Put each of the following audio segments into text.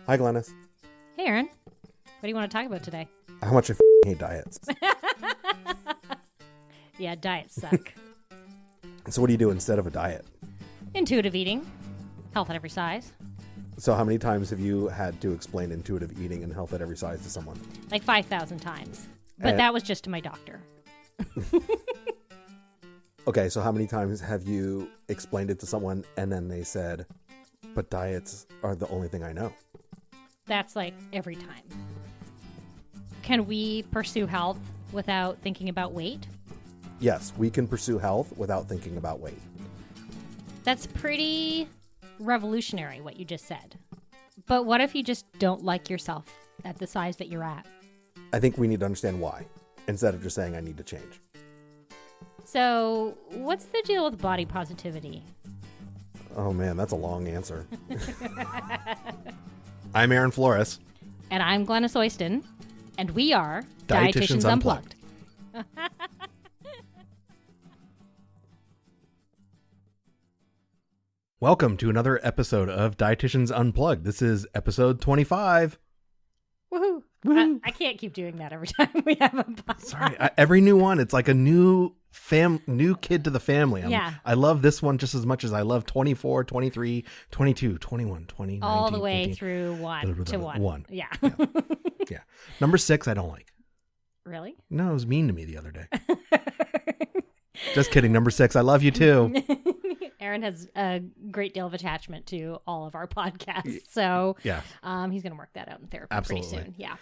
Hi, Glenys. Hey, Aaron. What do you want to talk about today? How much I hate diets. Yeah, diets suck. So what do you do instead of a diet? Intuitive eating, health at every size. So how many times have you had to explain intuitive eating and health at every size to someone? Like 5,000 times. But that was just to my doctor. Okay, so how many times have you explained it to someone and then they said, but diets are the only thing I know? That's like every time. Can we pursue health without thinking about weight? Yes, we can pursue health without thinking about weight. That's pretty revolutionary, what you just said. But what if you just don't like yourself at the size that you're at? I think we need to understand why, instead of just saying I need to change. So what's the deal with body positivity? Oh man, that's a long answer. I'm Aaron Flores. And I'm Glenys Oyston. And we are Dietitians Unplugged. Welcome to another episode of Dietitians Unplugged. This is episode 25. Woohoo! Woo-hoo. I can't keep doing that every time we have a podcast. Sorry, every new one, it's like a new kid to the family. Yeah. I love this one just as much as I love 24, 23, 22, 21, 20, all 19, the way 18. through one to one. One. Yeah. Yeah. Number 6, I don't like. Really? No, it was mean to me the other day. Just kidding. Number 6, I love you too. Aaron has a great deal of attachment to all of our podcasts. So Yeah. He's going to work that out in therapy Absolutely. pretty soon. Yeah.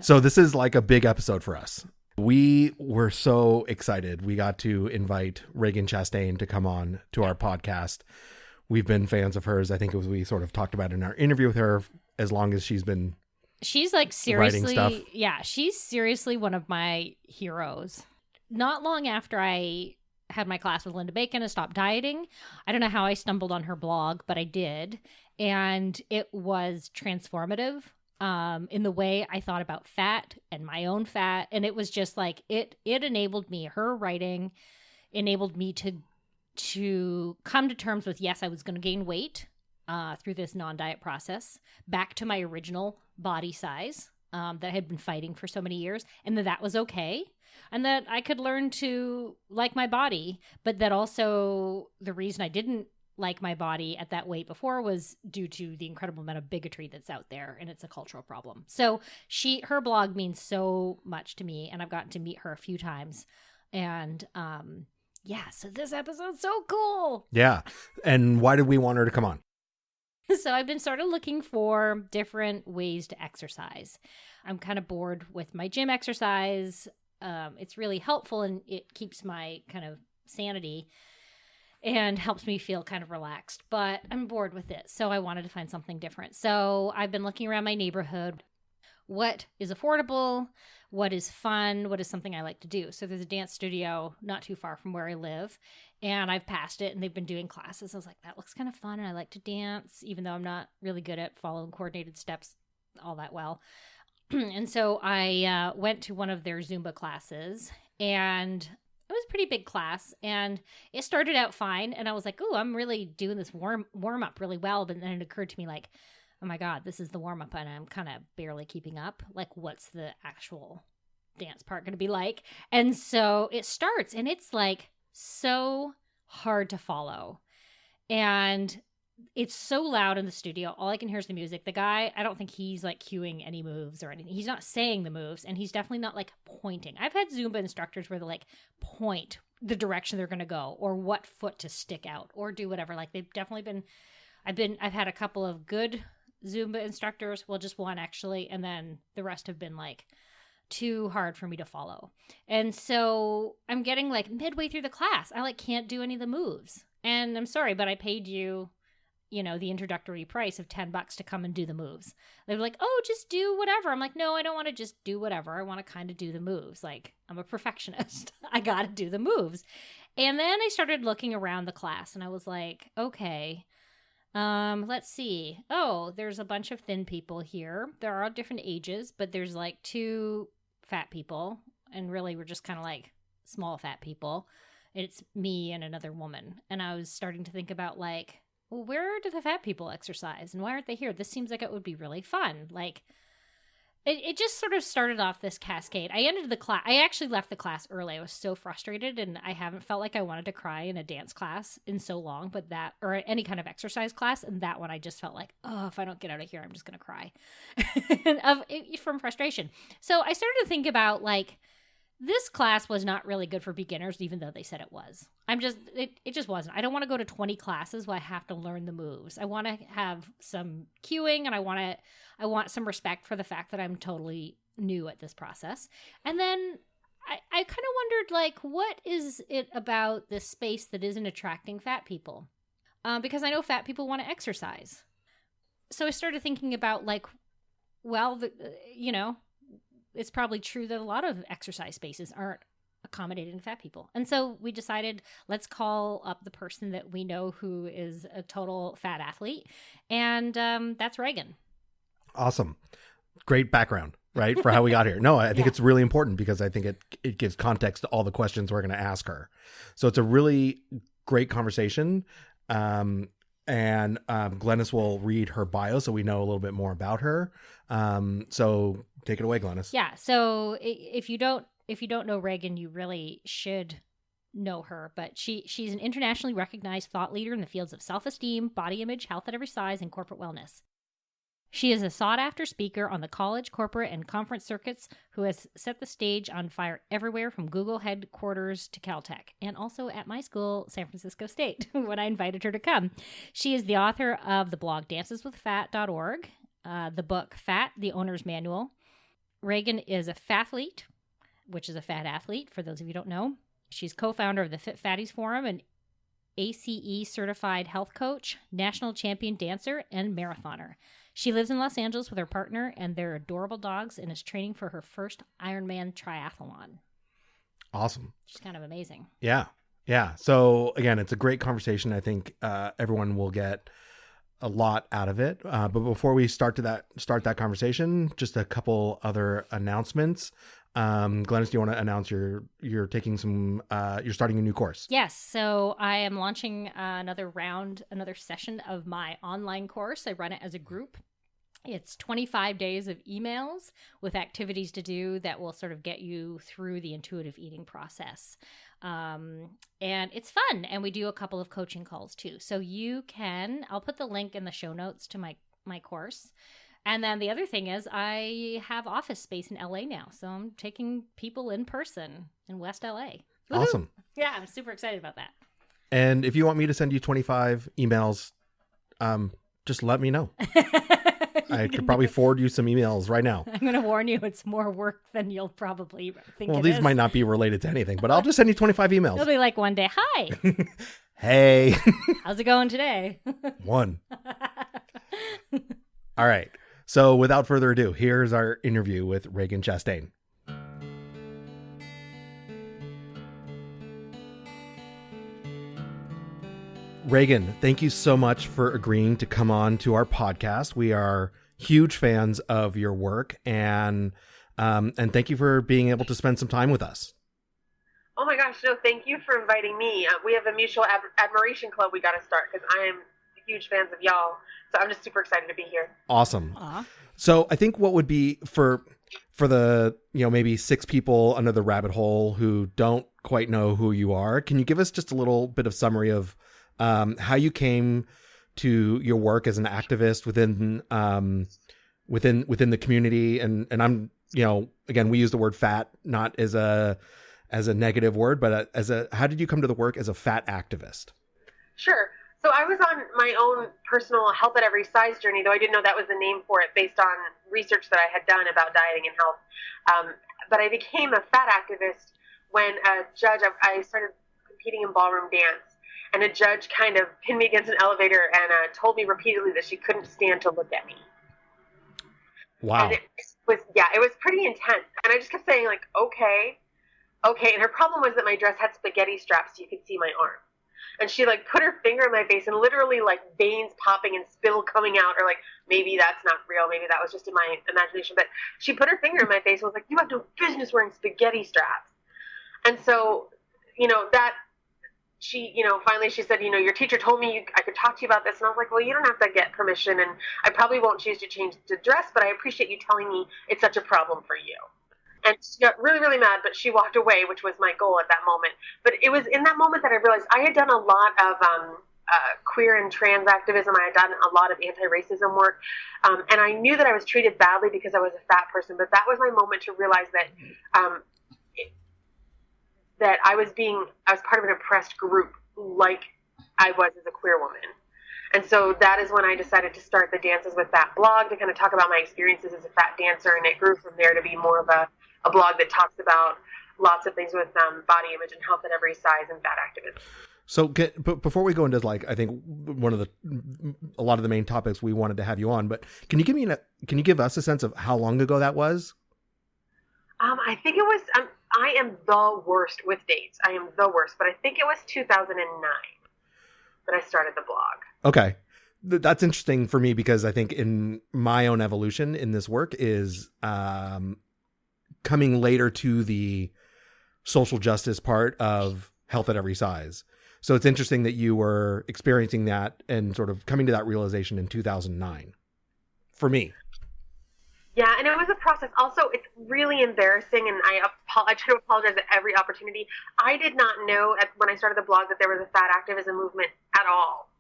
So this is like a big episode for us. We were so excited. We got to invite Ragen Chastain to come on to our podcast. We've been fans of hers. I think it was, we sort of talked about in our interview with her as long as she's been like seriously, stuff. Yeah, she's seriously one of my heroes. Not long after I had my class with Linda Bacon and stopped dieting, I don't know how I stumbled on her blog, but I did. And it was transformative in the way I thought about fat and my own fat. And it was just like, it enabled me, her writing enabled me to come to terms with, yes, I was going to gain weight through this non-diet process back to my original body size that I had been fighting for so many years, and that was okay. And that I could learn to like my body, but that also the reason I didn't like my body at that weight before was due to the incredible amount of bigotry that's out there, and it's a cultural problem. So her blog means so much to me, and I've gotten to meet her a few times. And yeah, so this episode's so cool. Yeah. And why did we want her to come on? So I've been sort of looking for different ways to exercise. I'm kind of bored with my gym exercise. It's really helpful, and it keeps my kind of sanity and helps me feel kind of relaxed, but I'm bored with it. So I wanted to find something different. So I've been looking around my neighborhood. What is affordable? What is fun? What is something I like to do? So there's a dance studio not too far from where I live, and I've passed it, and they've been doing classes. I was like, that looks kind of fun, and I like to dance, even though I'm not really good at following coordinated steps all that well. And so I went to one of their Zumba classes, and it was a pretty big class, and it started out fine, and I was like, oh, I'm really doing this warm-up really well, but then it occurred to me like, oh my God, this is the warm-up, and I'm kind of barely keeping up. Like, what's the actual dance part going to be like? And so it starts, and it's like so hard to follow, and it's so loud in the studio. All I can hear is the music. The guy, I don't think he's like cueing any moves or anything. He's not saying the moves, and he's definitely not like pointing. I've had Zumba instructors where they like point the direction they're going to go, or what foot to stick out, or do whatever. Like, they've definitely been. I've had a couple of good Zumba instructors. Well, just one actually, and then the rest have been like too hard for me to follow. And so I'm getting like midway through the class, I like can't do any of the moves. And I'm sorry, but I paid you the introductory price of $10 to come and do the moves. They were like, oh, just do whatever. I'm like, no, I don't want to just do whatever. I want to kind of do the moves. Like, I'm a perfectionist. I got to do the moves. And then I started looking around the class, and I was like, okay, let's see. Oh, there's a bunch of thin people here. They're all different ages, but there's like 2 fat people, and really we're just kind of like small fat people. It's me and another woman. And I was starting to think about like, well, where do the fat people exercise and why aren't they here? This seems like it would be really fun. Like, it just sort of started off this cascade. I ended the class. I actually left the class early. I was so frustrated, and I haven't felt like I wanted to cry in a dance class in so long, but that, or any kind of exercise class. And that one, I just felt like, oh, if I don't get out of here, I'm just going to cry from frustration. So I started to think about, like, this class was not really good for beginners, even though they said it was. It just wasn't. I don't want to go to 20 classes where I have to learn the moves. I want to have some cueing, and I want some respect for the fact that I'm totally new at this process. And then I kind of wondered, like, what is it about this space that isn't attracting fat people? Because I know fat people want to exercise. So I started thinking about, like, well, it's probably true that a lot of exercise spaces aren't accommodating fat people. And so we decided, let's call up the person that we know who is a total fat athlete. And that's Regan. Awesome. Great background, right? For how we got here. No, I think it's really important because I think it gives context to all the questions we're going to ask her. So it's a really great conversation. And Glenys will read her bio so we know a little bit more about her. So take it away, Glenys. Yeah. So if you don't know Regan, you really should know her. But she's an internationally recognized thought leader in the fields of self-esteem, body image, health at every size, and corporate wellness. She is a sought-after speaker on the college, corporate, and conference circuits who has set the stage on fire everywhere from Google headquarters to Caltech, and also at my school, San Francisco State, when I invited her to come. She is the author of the blog danceswithfat.org, the book Fat, the Owner's Manual. Regan is a fathlete, which is a fat athlete, for those of you who don't know. She's co-founder of the Fit Fatties Forum, and ACE certified health coach, national champion dancer, and marathoner. She lives in Los Angeles with her partner and their adorable dogs and is training for her first Ironman triathlon. Awesome. She's kind of amazing. Yeah. Yeah. So again, it's a great conversation. I think everyone will get a lot out of it. But before we start that conversation, just a couple other announcements. Glenys, do you want to announce you're taking you're starting a new course? Yes. So I am launching another session of my online course. I run it as a group. It's 25 days of emails with activities to do that will sort of get you through the intuitive eating process. And it's fun. And we do a couple of coaching calls too. So I'll put the link in the show notes to my course. And then the other thing is I have office space in LA now. So I'm taking people in person in West LA. Woo-hoo! Awesome. Yeah, I'm super excited about that. And if you want me to send you 25 emails, just let me know. I could probably forward you some emails right now. I'm going to warn you, it's more work than you'll probably think. Well, these might not be related to anything, but I'll just send you 25 emails. It'll be like one day, hi. Hey. How's it going today? One. All right. So without further ado, here's our interview with Ragen Chastain. Regan, thank you so much for agreeing to come on to our podcast. We are huge fans of your work, and thank you for being able to spend some time with us. Oh my gosh, no, thank you for inviting me. We have a mutual admiration club we got to start because I am huge fans of y'all. So I'm just super excited to be here. Awesome. Aww. So I think what would be for the, maybe 6 people under the rabbit hole who don't quite know who you are, can you give us just a little bit of summary of how you came to your work as an activist within the community? And I'm, again, we use the word fat, not as a negative word, but how did you come to the work as a fat activist? Sure. So I was on my own personal health at every size journey, though I didn't know that was the name for it based on research that I had done about dieting and health. But I became a fat activist when a judge, I started competing in ballroom dance, and a judge kind of pinned me against an elevator and told me repeatedly that she couldn't stand to look at me. Wow. And it was pretty intense. And I just kept saying, like, okay. And her problem was that my dress had spaghetti straps so you could see my arm. And she put her finger in my face and literally veins popping and spittle coming out, or maybe that's not real. Maybe that was just in my imagination. But she put her finger in my face and was like, you have no business wearing spaghetti straps. And so, that she, finally she said, your teacher told me I could talk to you about this. And I was like, well, you don't have to get permission, and I probably won't choose to change the dress, but I appreciate you telling me it's such a problem for you. And she got really, really mad, but she walked away, which was my goal at that moment. But it was in that moment that I realized I had done a lot of queer and trans activism. I had done a lot of anti-racism work. And I knew that I was treated badly because I was a fat person. But that was my moment to realize that that I was part of an oppressed group like I was as a queer woman. And so that is when I decided to start the Dances with Fat blog to kind of talk about my experiences as a fat dancer. And it grew from there to be more of a blog that talks about lots of things with body image and health at every size and fat activism. So but before we go into I think a lot of the main topics we wanted to have you on, but can you give us a sense of how long ago that was? I think it was, I am the worst with dates. I am the worst, but I think it was 2009 that I started the blog. Okay. That's interesting for me because I think in my own evolution in this work is coming later to the social justice part of health at every size. So it's interesting that you were experiencing that and sort of coming to that realization in 2009 for me. Yeah, and it was a process. Also, it's really embarrassing, and I try to apologize at every opportunity. I did not know when I started the blog that there was a fat activism movement at all.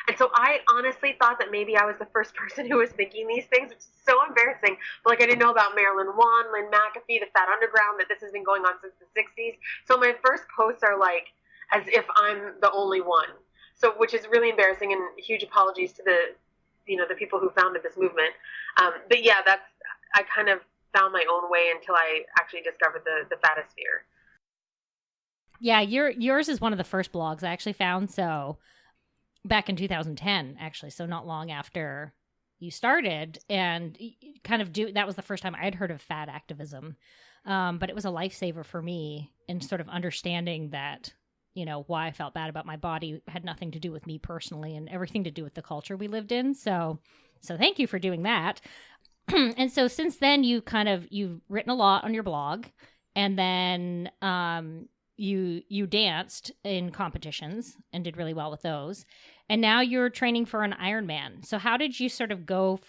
And so I honestly thought that maybe I was the first person who was thinking these things, which is so embarrassing. But I didn't know about Marilyn Wan, Lynn McAfee, the Fat Underground, that this has been going on since the 60s. So my first posts are as if I'm the only one. So, which is really embarrassing, and huge apologies to the people who founded this movement. But yeah, I kind of found my own way until I actually discovered the Fatosphere. Yeah, yours is one of the first blogs I actually found. So back in 2010, actually, so not long after you started, and that was the first time I'd heard of fat activism. But it was a lifesaver for me in sort of understanding that, why I felt bad about my body had nothing to do with me personally and everything to do with the culture we lived in. So thank you for doing that. And so since then you've written a lot on your blog, and then you danced in competitions and did really well with those. And now you're training for an Ironman. So how did you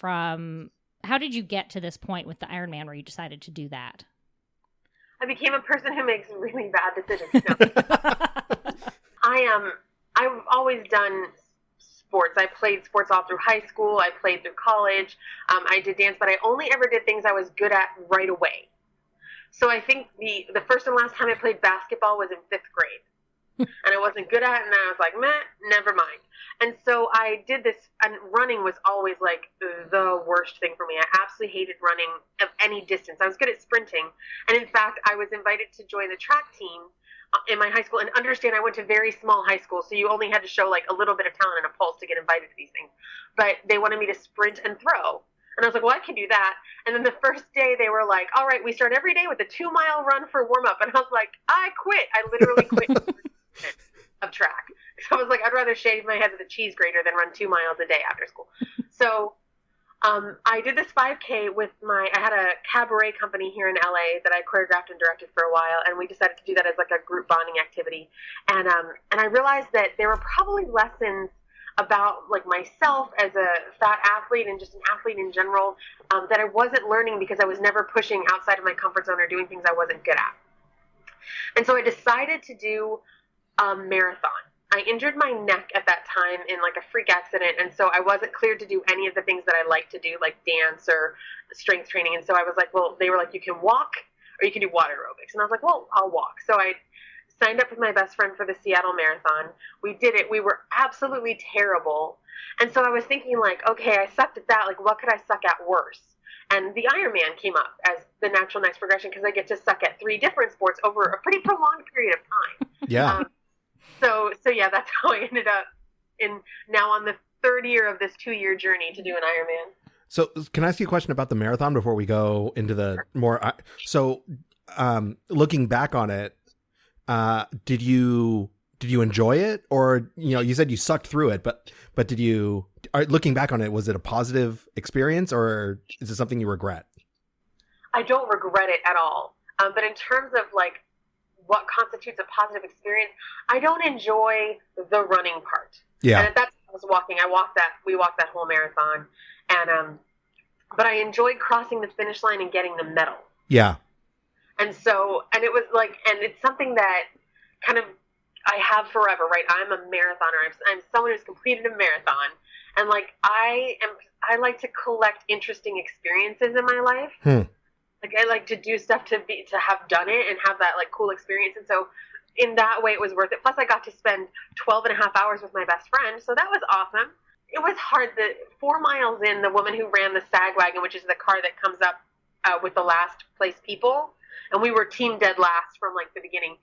how did you get to this point with the Ironman where you decided to do that? I became a person who makes really bad decisions. I've always done sports. I played sports all through high school. I played through college. I did dance, but I only ever did things I was good at right away. So I think the first and last time I played basketball was in 5th grade. And I wasn't good at it, and I was like, meh, never mind. And so I did this, and running was always the worst thing for me. I absolutely hated running of any distance. I was good at sprinting. And in fact, I was invited to join the track team in my high school, and understand I went to very small high school, so you only had to show a little bit of talent and a pulse to get invited to these things. But they wanted me to sprint and throw. And I was like, well, I can do that. And then the first day they were like, all right, we start every day with a 2-mile run for warm-up. And I was like, I quit. I literally quit of track. So I was like, I'd rather shave my head with a cheese grater than run 2 miles a day after school. So I did this 5K I had a cabaret company here in LA that I choreographed and directed for a while, and we decided to do that as a group bonding activity. And I realized that there were probably lessons about myself as a fat athlete and just an athlete in general that I wasn't learning because I was never pushing outside of my comfort zone or doing things I wasn't good at. And so I decided to do a marathon. I injured my neck at that time in a freak accident, and so I wasn't cleared to do any of the things that I like to do, like dance or strength training. And so I was like, well, they were like, you can walk or you can do water aerobics. And I was like, well, I'll walk. So I signed up with my best friend for the Seattle Marathon. We did it. We were absolutely terrible. And so I was thinking okay, I sucked at that. What could I suck at worse? And the Ironman came up as the natural next progression because I get to suck at 3 different sports over a pretty prolonged period of time. Yeah. So yeah, that's how I ended up now on the 3rd year of this 2-year journey to do an Ironman. So can I ask you a question about the marathon before we go into the more? So looking back on it, did you enjoy it, or you said you sucked through it, but did you? Looking back on it, was it a positive experience, or is it something you regret? I don't regret it at all. But in terms of what constitutes a positive experience, I don't enjoy the running part. Yeah. And at that time I was walking. We walked that whole marathon, and but I enjoyed crossing the finish line and getting the medal. Yeah. And it was like, and it's something that kind of I have forever, right? I'm a marathoner. I'm someone who's completed a marathon, and like I like to collect interesting experiences in my life. Like I like to do stuff to have done it and have that like cool experience. And so in that way it was worth it. Plus I got to spend 12 and a half hours with my best friend. So that was awesome. It was hard. The 4 miles in, the woman who ran the sag wagon, which is the car that comes up with the last place people, and we were team dead last from like the beginning,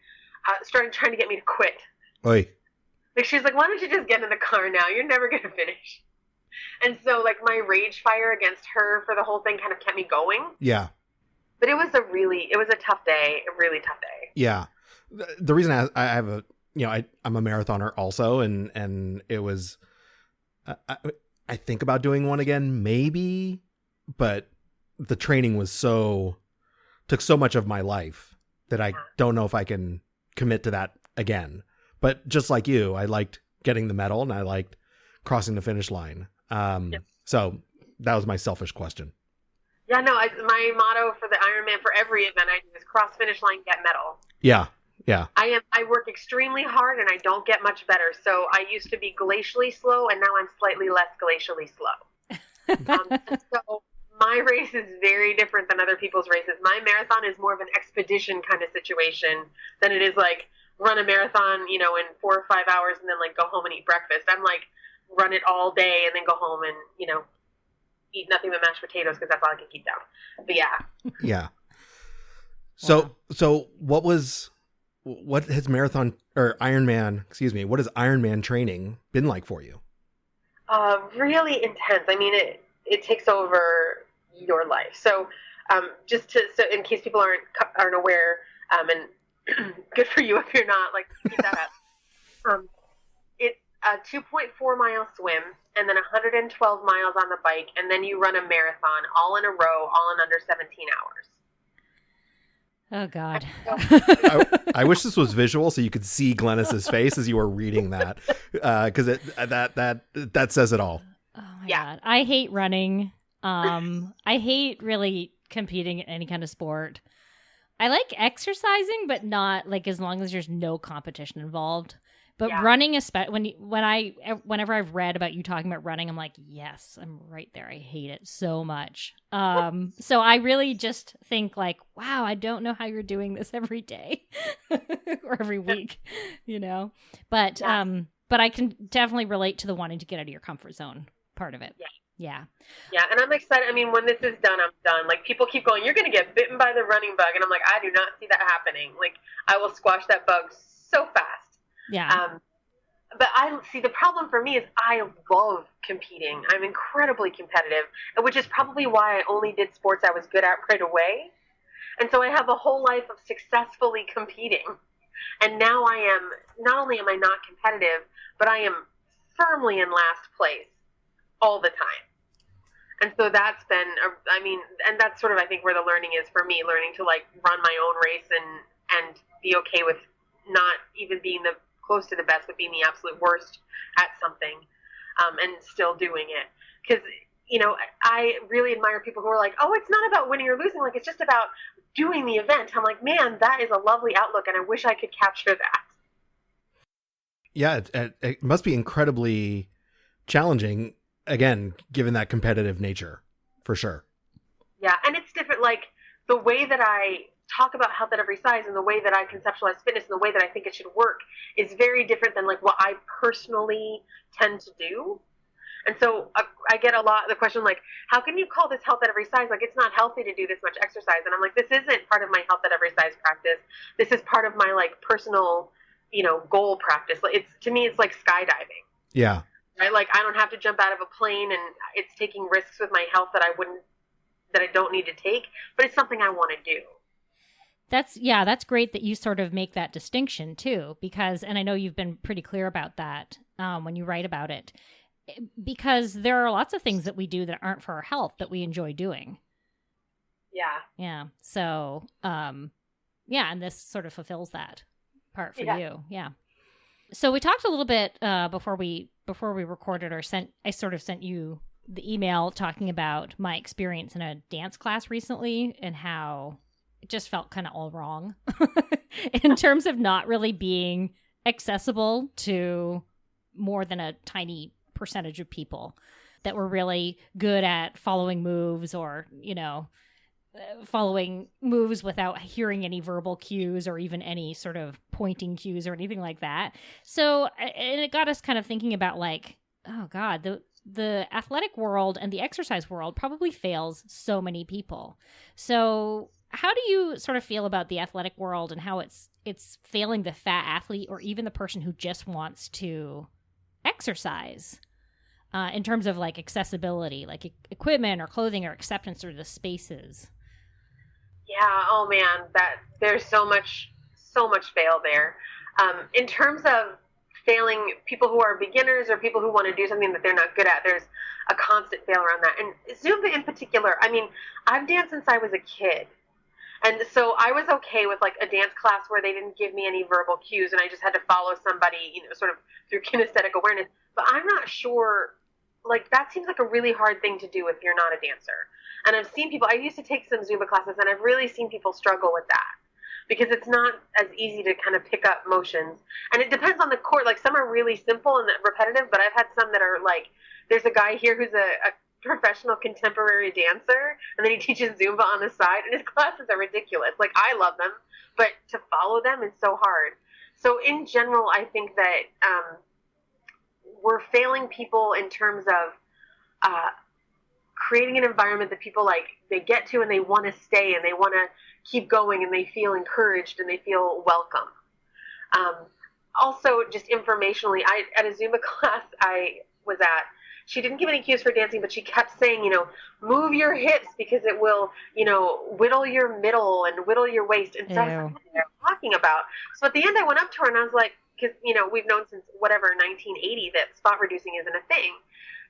started trying to get me to quit. Oy. Like she's like, why don't you just get in the car now? You're never going to finish. And so like my rage fire against her for the whole thing kind of kept me going. Yeah. But it was a tough day, a really tough day. Yeah. The reason I have I'm a marathoner also, and it was, I think about doing one again, maybe, but the training took so much of my life that I don't know if I can commit to that again. But just like you, I liked getting the medal and I liked crossing the finish line. So that was my selfish question. Yeah, no, my motto for the Ironman, for every event I do, is cross finish line, get medal. Yeah, yeah. I work extremely hard and I don't get much better. So I used to be glacially slow and now I'm slightly less glacially slow. So my race is very different than other people's races. My marathon is more of an expedition kind of situation than it is like run a marathon, in 4 or 5 hours and then like go home and eat breakfast. I'm like run it all day and then go home and, eat nothing but mashed potatoes because that's all I can keep down. But yeah. Yeah. So what has marathon or Ironman, what has Ironman training been like for you? Really intense. I mean, it takes over your life. So, so in case people aren't aware, and good for you if you're not, like, keep that up. It's a 2.4 mile swim and then 112 miles on the bike. And then you run a marathon all in a row, all in under 17 hours. Oh God. I wish this was visual so you could see Glenys's face as you were reading that. Cause that says it all. Oh my God. I hate running. I hate really competing in any kind of sport. I like exercising, but not like as long as there's no competition involved. But running, whenever I've read about you talking about running, I'm like, yes, I'm right there. I hate it so much. So I really just think like, wow, I don't know how you're doing this every day or every week, But I can definitely relate to the wanting to get out of your comfort zone part of it. Yeah. Yeah, and I'm excited. I mean, when this is done, I'm done. Like, people keep going, you're going to get bitten by the running bug. And I'm like, I do not see that happening. Like, I will squash that bug so fast. Yeah. But the problem for me is I love competing. I'm incredibly competitive, which is probably why I only did sports I was good at right away. And so I have a whole life of successfully competing. And now not only am I not competitive, but I am firmly in last place all the time. And so that's been, and that's sort of, I think, where the learning is for me, learning to like run my own race and be okay with not even being close to the best, but being the absolute worst at something, and still doing it. Because, I really admire people who are like, oh, it's not about winning or losing. Like, it's just about doing the event. I'm like, man, that is a lovely outlook, and I wish I could capture that. Yeah, it must be incredibly challenging, again, given that competitive nature, for sure. Yeah, and it's different. Like, the way that I talk about health at every size and the way that I conceptualize fitness and the way that I think it should work is very different than like what I personally tend to do. And so I get a lot of the question like, how can you call this health at every size? Like, it's not healthy to do this much exercise. And I'm like, this isn't part of my health at every size practice. This is part of my like personal, goal practice. To me, it's like skydiving. Yeah. Right? Like, I don't have to jump out of a plane, and it's taking risks with my health that I don't need to take, but it's something I want to do. That's great that you sort of make that distinction too, because, and I know you've been pretty clear about that when you write about it, because there are lots of things that we do that aren't for our health that we enjoy doing. Yeah. Yeah. So, and this sort of fulfills that part for you. Yeah. So we talked a little bit before we recorded, or I sort of sent you the email talking about my experience in a dance class recently and how it just felt kind of all wrong in terms of not really being accessible to more than a tiny percentage of people that were really good at following moves, or, following moves without hearing any verbal cues or even any sort of pointing cues or anything like that. So, and it got us kind of thinking about like, oh God, the athletic world and the exercise world probably fails so many people. So how do you sort of feel about the athletic world and how it's failing the fat athlete or even the person who just wants to exercise in terms of like accessibility, like equipment or clothing or acceptance or the spaces? Yeah. Oh man, there's so much fail there. In terms of failing people who are beginners or people who want to do something that they're not good at, there's a constant fail around that. And Zumba in particular, I mean, I've danced since I was a kid. And so I was okay with like a dance class where they didn't give me any verbal cues and I just had to follow somebody, sort of through kinesthetic awareness. But I'm not sure, like that seems like a really hard thing to do if you're not a dancer. And I've seen people, I used to take some Zumba classes and I've really seen people struggle with that because it's not as easy to kind of pick up motions. And it depends on the court. Like some are really simple and repetitive, but I've had some that are like, there's a guy here who's a professional contemporary dancer, and then he teaches Zumba on the side, and his classes are ridiculous. Like, I love them, but to follow them is so hard. So in general, I think that we're failing people in terms of creating an environment that people like, they get to and they want to stay and they want to keep going and they feel encouraged and they feel welcome. Also, just informationally, at a Zumba class I was at, she didn't give any cues for dancing, but she kept saying, move your hips because it will, whittle your middle and whittle your waist. And so I was like, what are you talking about? So at the end, I went up to her and I was like, because, we've known since 1980 that spot reducing isn't a thing.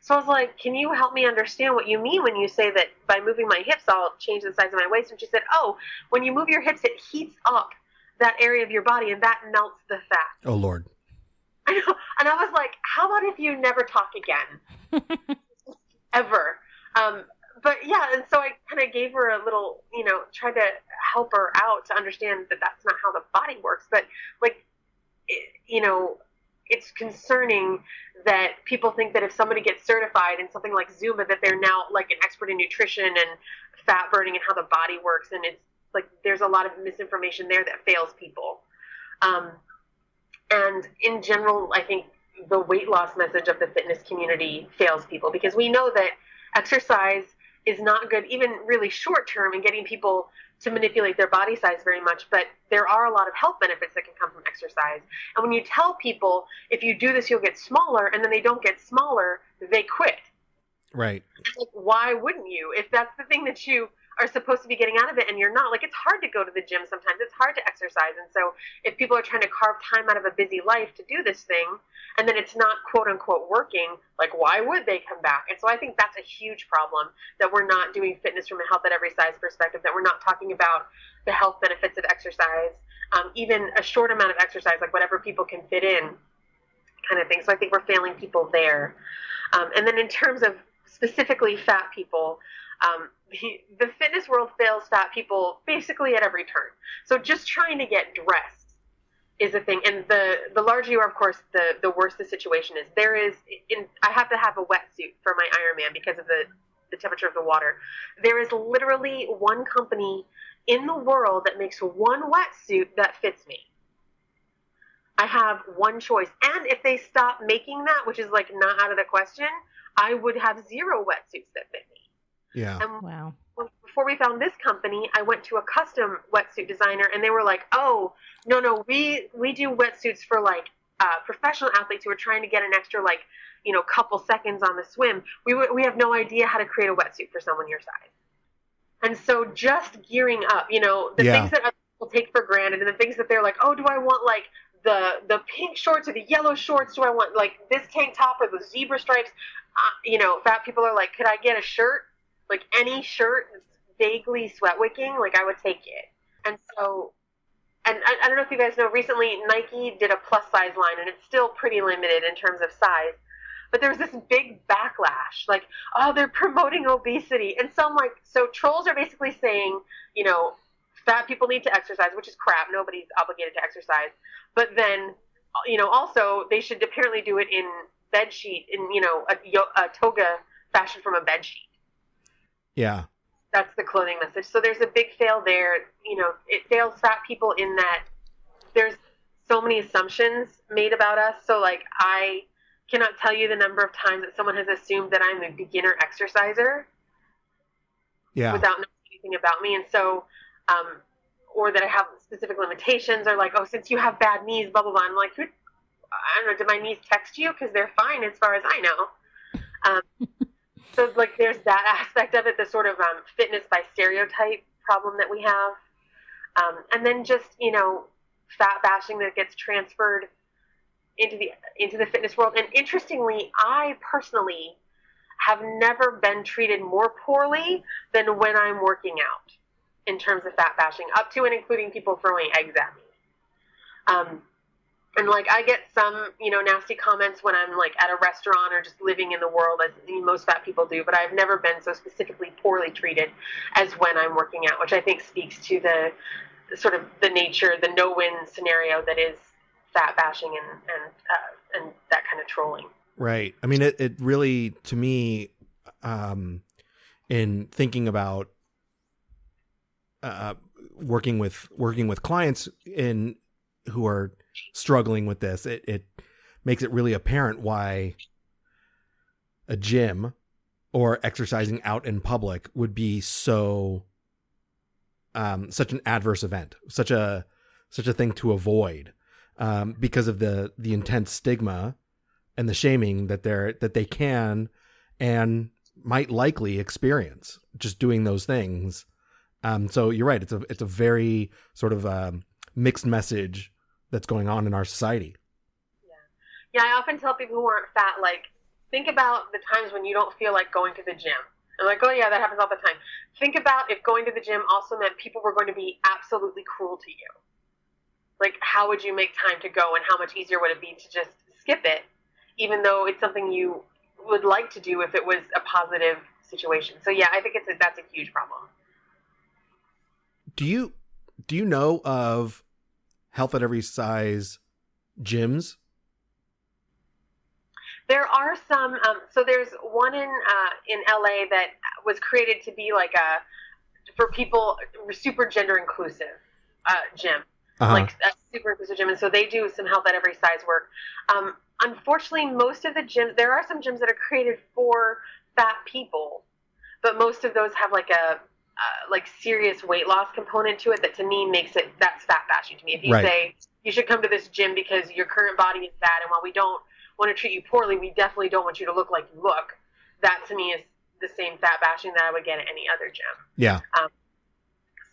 So I was like, can you help me understand what you mean when you say that by moving my hips, I'll change the size of my waist? And she said, oh, when you move your hips, it heats up that area of your body and that melts the fat. Oh, Lord. I know. And I was like, how about if you never talk again? Ever. But yeah, and so I kind of gave her a little, tried to help her out to understand that that's not how the body works. But like, it's concerning that people think that if somebody gets certified in something like Zumba, that they're now like an expert in nutrition and fat burning and how the body works. And it's like, there's a lot of misinformation there that fails people. And in general, I think the weight loss message of the fitness community fails people because we know that exercise is not good, even really short term, in getting people to manipulate their body size very much. But there are a lot of health benefits that can come from exercise. And when you tell people, if you do this, you'll get smaller, and then they don't get smaller, they quit. Right. Like, why wouldn't you? If that's the thing that you are supposed to be getting out of it and you're not, like, it's hard to go to the gym sometimes. It's hard to exercise. And so if people are trying to carve time out of a busy life to do this thing and then it's not quote unquote working, like, why would they come back? And so I think that's a huge problem, that we're not doing fitness from a health at every size perspective, that we're not talking about the health benefits of exercise, even a short amount of exercise, like whatever people can fit in kind of thing. So I think we're failing people there. And then in terms of specifically fat people, the fitness world fails fat people basically at every turn. So just trying to get dressed is a thing. And the larger you are, of course, the worse the situation is. I have to have a wetsuit for my Ironman because of the temperature of the water. There is literally one company in the world that makes one wetsuit that fits me. I have one choice. And if they stop making that, which is like not out of the question, I would have 0 wetsuits that fit me. Yeah. And wow. Before we found this company, I went to a custom wetsuit designer, and they were like, "Oh, no, we do wetsuits for like professional athletes who are trying to get an extra couple seconds on the swim. We have no idea how to create a wetsuit for someone your size." And so just gearing up, the things that other people take for granted, and the things that they're like, "Oh, do I want like the pink shorts or the yellow shorts? Do I want like this tank top or the zebra stripes?" Fat people are like, "Could I get a shirt? Like any shirt that's vaguely sweat wicking, like I would take it." And so and I don't know if you guys know, recently Nike did a plus size line, and it's still pretty limited in terms of size. But there was this big backlash, like, oh, they're promoting obesity. And so I'm like, so trolls are basically saying, you know, fat people need to exercise, which is crap. Nobody's obligated to exercise. But then, you know, also they should apparently do it in bed sheet, in, you know, a toga fashioned from a bed sheet. Yeah. That's the clothing message. So there's a big fail there. You know, it fails fat people in that there's so many assumptions made about us. So, like, I cannot tell you the number of times that someone has assumed that I'm a beginner exerciser without knowing anything about me. And so, or that I have specific limitations, or like, oh, since you have bad knees, blah, blah, blah. I'm like, I don't know, did my knees text you? Because they're fine as far as I know. So, like, there's that aspect of it, the sort of fitness by stereotype problem that we have. And then just, you know, fat bashing that gets transferred into the fitness world. And interestingly, I personally have never been treated more poorly than when I'm working out in terms of fat bashing, up to and including people throwing eggs at me. And, like, I get some, you know, nasty comments when I'm, like, at a restaurant or just living in the world, as most fat people do, but I've never been so specifically poorly treated as when I'm working out, which I think speaks to the sort of the nature, the no-win scenario that is fat bashing and that kind of trolling. Right. I mean, it really, to me, in thinking about working with clients who are struggling with this, it makes it really apparent why a gym or exercising out in public would be so such an adverse event, such a thing to avoid, because of the intense stigma and the shaming that they can and might likely experience just doing those things. So you're right. It's a very sort of mixed message that's going on in our society. Yeah. I often tell people who aren't fat, like, think about the times when you don't feel like going to the gym. I'm like, oh yeah, that happens all the time. Think about if going to the gym also meant people were going to be absolutely cruel to you. Like, how would you make time to go, and how much easier would it be to just skip it, even though it's something you would like to do if it was a positive situation. So yeah, I think that's a huge problem. Do you know of Health at Every Size gyms? There are some. So there's one in LA that was created to be like for people, super gender inclusive gym, like a super inclusive gym, and so they do some Health at Every Size work. Unfortunately, most of the gyms, there are some gyms that are created for fat people, but most of those have like a serious weight loss component to it that, to me, that's fat bashing to me. If you say you should come to this gym because your current body is bad, and while we don't want to treat you poorly, we definitely don't want you to look like you look, that to me is the same fat bashing that I would get at any other gym. Yeah.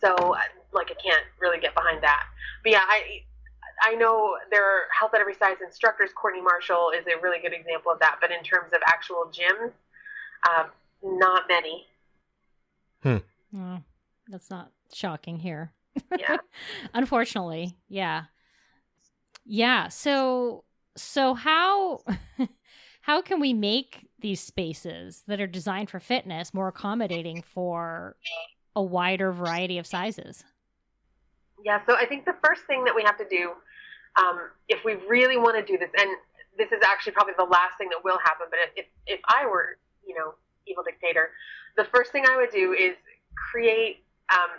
So, like, I can't really get behind that. But yeah, I know there are Health at Every Size instructors. Courtney Marshall is a really good example of that. But in terms of actual gyms, not many. That's not shocking here. Yeah. Unfortunately. Yeah. Yeah. So how can we make these spaces that are designed for fitness more accommodating for a wider variety of sizes? Yeah. So I think the first thing that we have to do, if we really want to do this, and this is actually probably the last thing that will happen, but if I were, evil dictator, the first thing I would do is create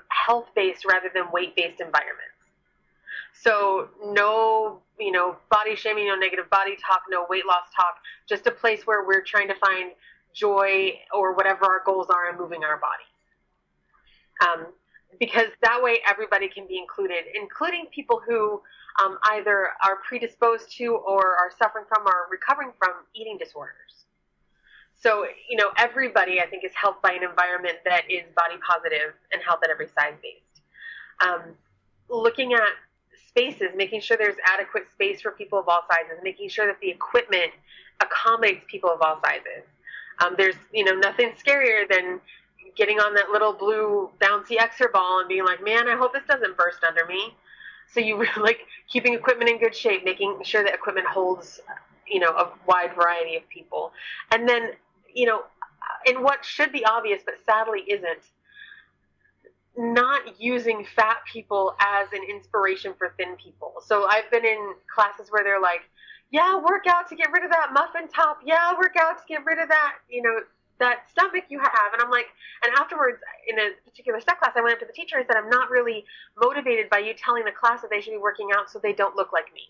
health-based rather than weight-based environments. So no, body shaming, no negative body talk, no weight loss talk, just a place where we're trying to find joy or whatever our goals are in moving our bodies. Because that way everybody can be included, including people who either are predisposed to or are suffering from or recovering from eating disorders. So, everybody, I think, is helped by an environment that is body positive and Health at Every Size based. Looking at spaces, making sure there's adequate space for people of all sizes, making sure that the equipment accommodates people of all sizes. There's, nothing scarier than getting on that little blue bouncy exer ball and being like, man, I hope this doesn't burst under me. So you like keeping equipment in good shape, making sure that equipment holds, a wide variety of people. And then, in what should be obvious, but sadly isn't, not using fat people as an inspiration for thin people. So I've been in classes where they're like, yeah, work out to get rid of that muffin top. Yeah, work out to get rid of that, that stomach you have. And I'm like, and afterwards in a particular set class, I went up to the teacher and said, I'm not really motivated by you telling the class that they should be working out so they don't look like me.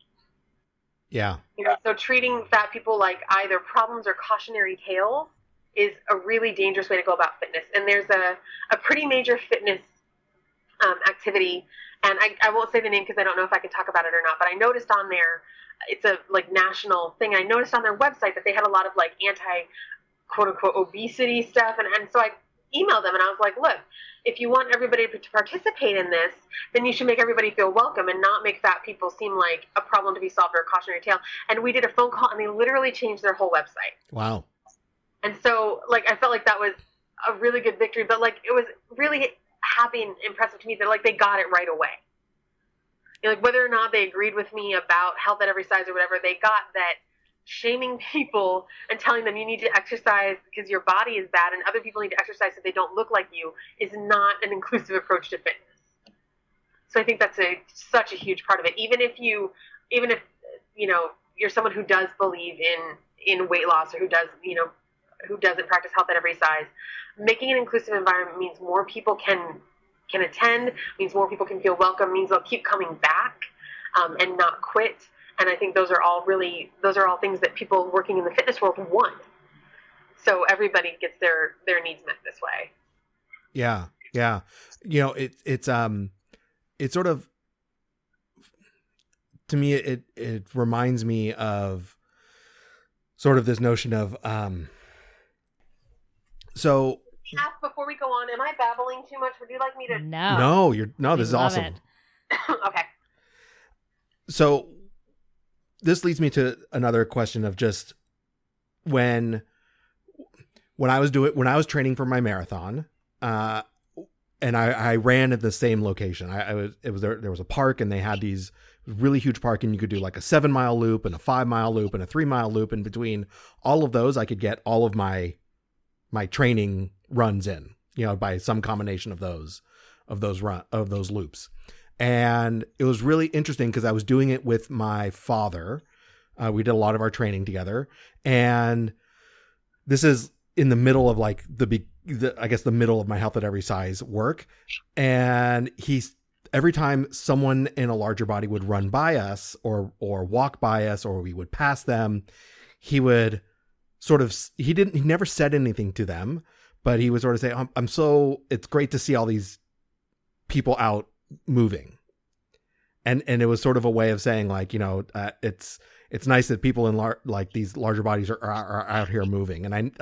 Yeah. So treating fat people like either problems or cautionary tales is a really dangerous way to go about fitness. And there's a pretty major fitness activity, and I won't say the name because I don't know if I can talk about it or not, but I noticed on there, it's a like national thing. I noticed on their website that they had a lot of like anti quote unquote obesity stuff. And so I emailed them and I was like, look, if you want everybody to participate in this, then you should make everybody feel welcome and not make fat people seem like a problem to be solved or a cautionary tale. And we did a phone call and they literally changed their whole website. Wow. And so like, I felt like that was a really good victory, but like, it was really happy and impressive to me that like they got it right away. Like whether or not they agreed with me about health at every size or whatever, they got that shaming people and telling them you need to exercise because your body is bad and other people need to exercise so they don't look like you is not an inclusive approach to fitness. So I think that's such a huge part of it. Even if you're someone who does believe in weight loss or who doesn't practice health at every size, making an inclusive environment means more people can attend, means more people can feel welcome, means they'll keep coming back and not quit. And I think those are all things that people working in the fitness world want. So everybody gets their needs met this way. Yeah. Yeah. It's sort of, to me, it reminds me of sort of this notion of, so ask before we go on, am I babbling too much? Would you like me to? No, this is awesome. Okay. So this leads me to another question of just when I was training for my marathon, and I ran at the same location. There was a park and they had these really huge park and you could do like a 7-mile loop and a 5-mile loop and a 3-mile loop. And between all of those, I could get all of my training runs in, by some combination of those loops. And it was really interesting because I was doing it with my father. We did a lot of our training together, and this is in the middle of like the middle of my health at every size work. And every time someone in a larger body would run by us or walk by us, or we would pass them, he would he never said anything to them, but he would sort of say, it's great to see all these people out moving. And it was sort of a way of saying like, it's nice that people in these larger bodies are out here moving. And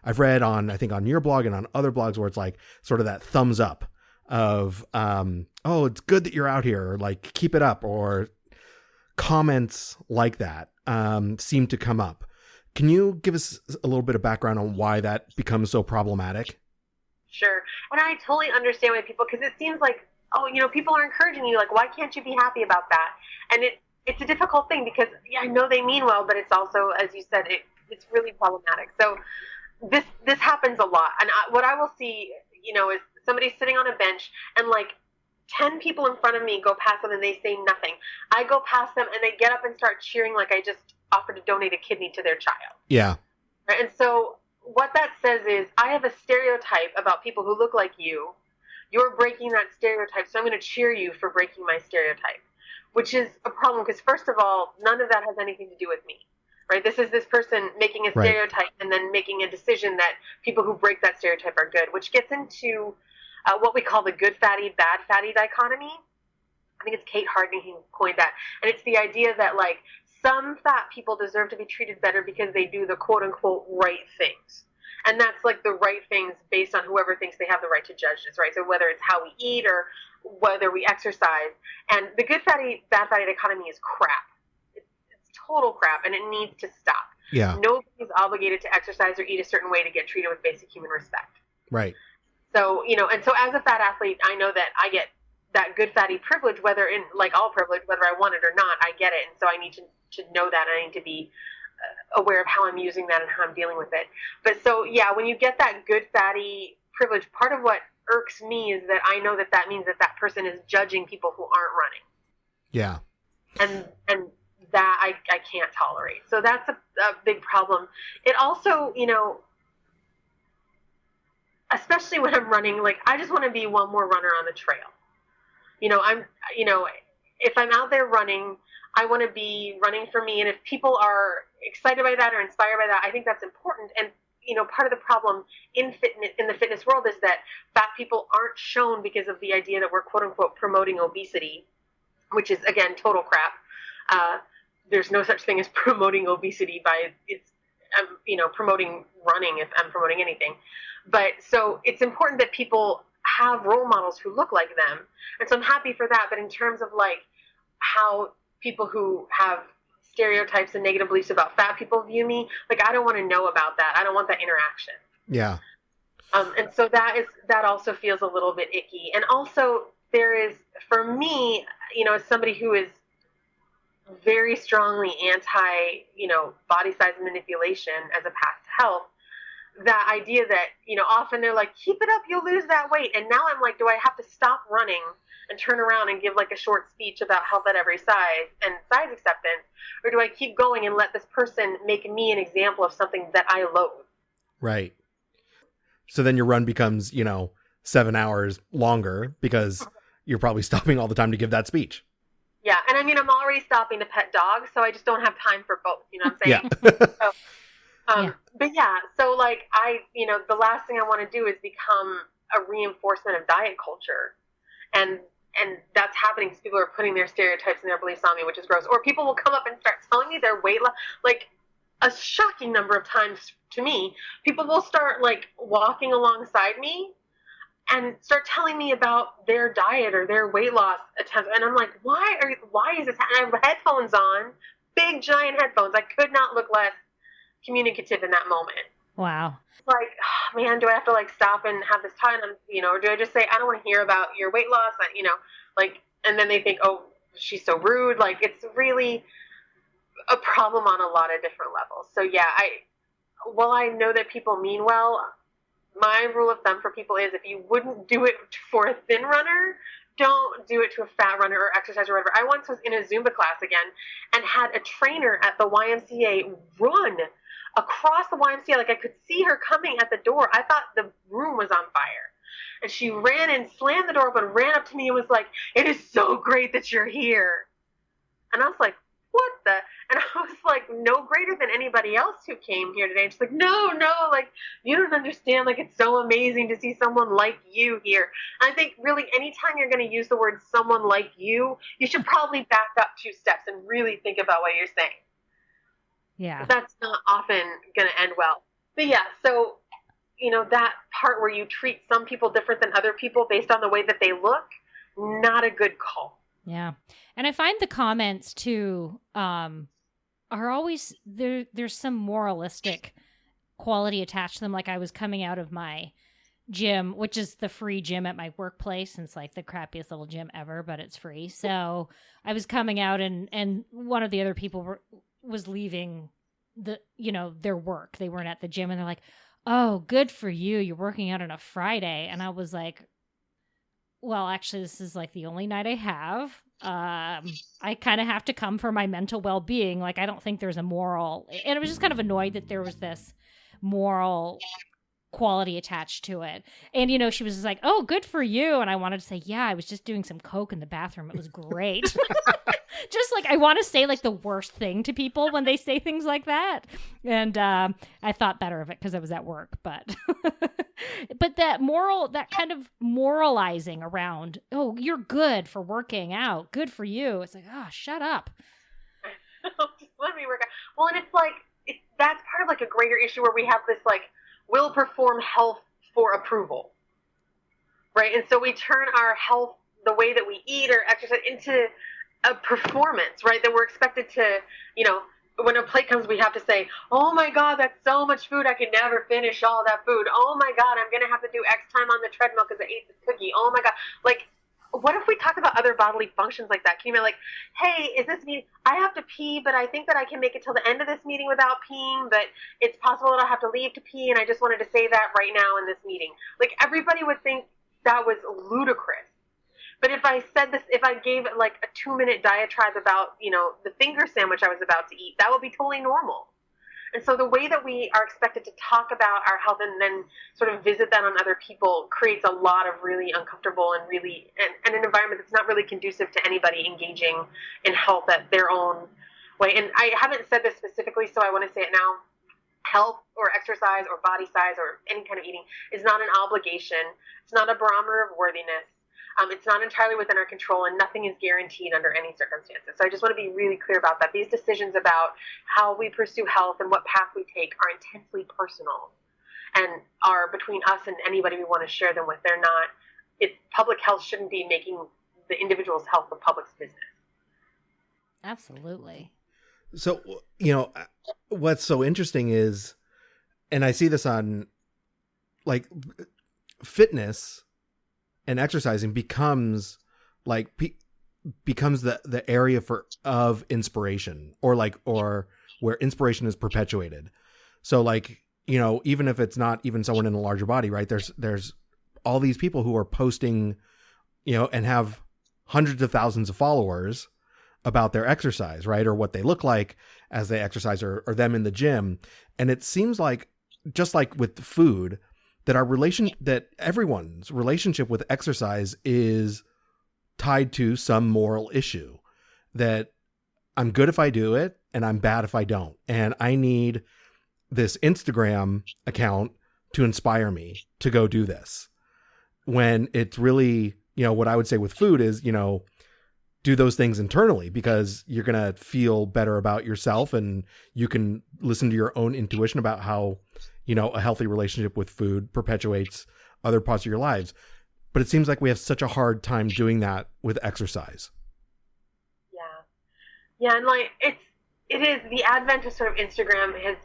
I've read I think on your blog and on other blogs where it's like sort of that thumbs up of, it's good that you're out here, or like, keep it up, or comments like that, seem to come up. Can you give us a little bit of background on why that becomes so problematic? Sure. And I totally understand why people, because it seems like, people are encouraging you, like, why can't you be happy about that? And it's a difficult thing because, I know they mean well, but it's also, as you said, it's really problematic. So this happens a lot. And what I will see, is somebody sitting on a bench and like 10 people in front of me go past them and they say nothing. I go past them and they get up and start cheering like I just offered to donate a kidney to their child. Yeah. Right? And so what that says is I have a stereotype about people who look like you. You're breaking that stereotype, so I'm going to cheer you for breaking my stereotype, which is a problem because, first of all, none of that has anything to do with me, right? This is this person making a stereotype and then making a decision that people who break that stereotype are good, which gets into what we call the good fatty, bad fatty dichotomy. I think it's Kate Harding who coined that. And it's the idea that, like, some fat people deserve to be treated better because they do the quote-unquote right things. And that's like the right things based on whoever thinks they have the right to judge this, right? So whether it's how we eat or whether we exercise. And the good fatty, bad fatty dichotomy is crap. It's total crap, and it needs to stop. Yeah. Nobody's obligated to exercise or eat a certain way to get treated with basic human respect. Right. So, and so as a fat athlete, I know that I get that good fatty privilege, whether in, like all privilege, whether I want it or not, I get it. And so I need to know that. I need to be aware of how I'm using that and how I'm dealing with it. But so, yeah, when you get that good fatty privilege, part of what irks me is that I know that that means that that person is judging people who aren't running. Yeah. And that I can't tolerate. So that's a big problem. It also, you know, especially when I'm running, like, I just want to be one more runner on the trail. You know, if I'm out there running, I want to be running for me. And if people are excited by that or inspired by that, I think that's important. And, you know, part of the problem in the fitness world is that fat people aren't shown because of the idea that we're quote unquote promoting obesity, which is, again, total crap. There's no such thing as promoting obesity promoting running if I'm promoting anything. But so it's important that people have role models who look like them. And so I'm happy for that. But in terms of like how people who have stereotypes and negative beliefs about fat people view me, like, I don't want to know about that. I don't want that interaction. Yeah. And so that also feels a little bit icky. And also there is, for me, you know, as somebody who is very strongly anti, you know, body size manipulation as a path to health, that idea that, you know, often they're like, keep it up, you'll lose that weight. And now I'm like, do I have to stop running and turn around and give like a short speech about health at every size and size acceptance? Or do I keep going and let this person make me an example of something that I loathe? Right. So then your run becomes, you know, 7 hours longer because you're probably stopping all the time to give that speech. Yeah. And I mean, I'm already stopping to pet dogs, so I just don't have time for both. You know what I'm saying? Yeah. But yeah, so like the last thing I want to do is become a reinforcement of diet culture. And that's happening because people are putting their stereotypes and their beliefs on me, which is gross. Or people will come up and start telling me their weight loss, like a shocking number of times to me. People will start like walking alongside me and start telling me about their diet or their weight loss attempts. And I'm like, why is this happening? I have headphones on, big giant headphones. I could not look less communicative in that moment. Wow. Like, oh, man, do I have to like stop and have this time, or do I just say, I don't want to hear about your weight loss, and then they think, oh, she's so rude. Like, it's really a problem on a lot of different levels. So yeah, while I know that people mean well, my rule of thumb for people is if you wouldn't do it for a thin runner, don't do it to a fat runner or exercise or whatever. I once was in a Zumba class again and had a trainer at the YMCA run across the YMCA. Like, I could see her coming at the door. I thought the room was on fire. And she ran and slammed the door open, ran up to me and was like, "It is so great that you're here." And I was like, what the? And I was like, no greater than anybody else who came here today. And she's like, no, like, you don't understand. Like, it's so amazing to see someone like you here. And I think really anytime you're going to use the word someone like you should probably back up 2 steps and really think about what you're saying. Yeah. That's not often going to end well. But yeah, so, that part where you treat some people different than other people based on the way that they look, not a good call. Yeah. And I find the comments too, are always there's some moralistic quality attached to them. Like, I was coming out of my gym, which is the free gym at my workplace. And it's like the crappiest little gym ever, but it's free. So I was coming out and one of the other people was leaving their work. They weren't at the gym and they're like, "Oh, good for you. You're working out on a Friday." And I was like, well, actually, this is like the only night I have. I kind of have to come for my mental well-being. Like, I don't think there's a moral, and I was just kind of annoyed that there was this moral quality attached to it. And, she was just like, "Oh, good for you." And I wanted to say, yeah, I was just doing some coke in the bathroom. It was great. Just like, I want to say like the worst thing to people when they say things like that. And I thought better of it because I was at work. But that kind of moralizing around, "Oh, you're good for working out. Good for you." It's like, oh, shut up. Just let me work out. Well, and it's like, that's part of like a greater issue where we have this like, will perform health for approval, right? And so we turn our health, the way that we eat or exercise, into a performance, right? That we're expected to, when a plate comes, we have to say, "Oh my God, that's so much food. I can never finish all that food. Oh my God, I'm going to have to do X time on the treadmill because I ate this cookie. Oh my God." Like, what if we talk about other bodily functions like that? Can you be like, hey, is this meeting, I have to pee, but I think that I can make it till the end of this meeting without peeing, but it's possible that I'll have to leave to pee, and I just wanted to say that right now in this meeting. Like, everybody would think that was ludicrous. But if I said this, if I gave like a 2-minute diatribe about, the finger sandwich I was about to eat, that would be totally normal. And so the way that we are expected to talk about our health and then sort of visit that on other people creates a lot of really uncomfortable and really, and an environment that's not really conducive to anybody engaging in health at their own way. And I haven't said this specifically, so I want to say it now. Health or exercise or body size or any kind of eating is not an obligation. It's not a barometer of worthiness. It's not entirely within our control, and nothing is guaranteed under any circumstances. So I just want to be really clear about that. These decisions about how we pursue health and what path we take are intensely personal and are between us and anybody we want to share them with. They're not, public health shouldn't be making the individual's health the public's business. Absolutely. So, what's so interesting is, and I see this on like fitness and exercising becomes the area of inspiration or where inspiration is perpetuated. So like, even if it's not even someone in a larger body, right? There's all these people who are posting, and have hundreds of thousands of followers about their exercise, right? Or what they look like as they exercise or them in the gym. And it seems like, just like with food, that everyone's relationship with exercise is tied to some moral issue, that I'm good if I do it and I'm bad if I don't. And I need this Instagram account to inspire me to go do this. When it's really, what I would say with food is, do those things internally, because you're going to feel better about yourself and you can listen to your own intuition about how, a healthy relationship with food perpetuates other parts of your lives. But it seems like we have such a hard time doing that with exercise. Yeah. And like, it is the advent of sort of Instagram has,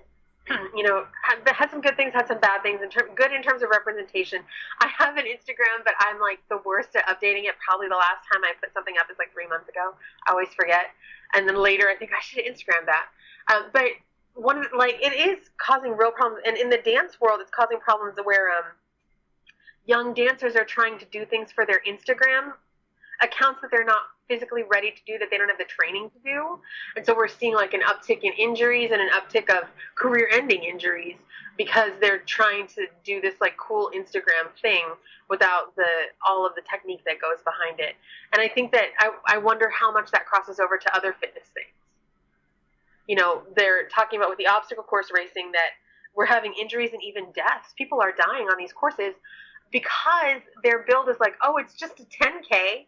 had some good things, had some bad things, good in terms of representation. I have an Instagram, but I'm like the worst at updating it. Probably the last time I put something up is like 3 months ago. I always forget. And then later I think I should Instagram that. But it is causing real problems. And in the dance world, it's causing problems where young dancers are trying to do things for their Instagram accounts that they're not physically ready to do, that they don't have the training to do. And so we're seeing like an uptick in injuries and an uptick of career-ending injuries because they're trying to do this like cool Instagram thing without all of the technique that goes behind it. And I think that I wonder how much that crosses over to other fitness things. They're talking about with the obstacle course racing that we're having injuries and even deaths. People are dying on these courses because their build is like, oh, it's just a 10K.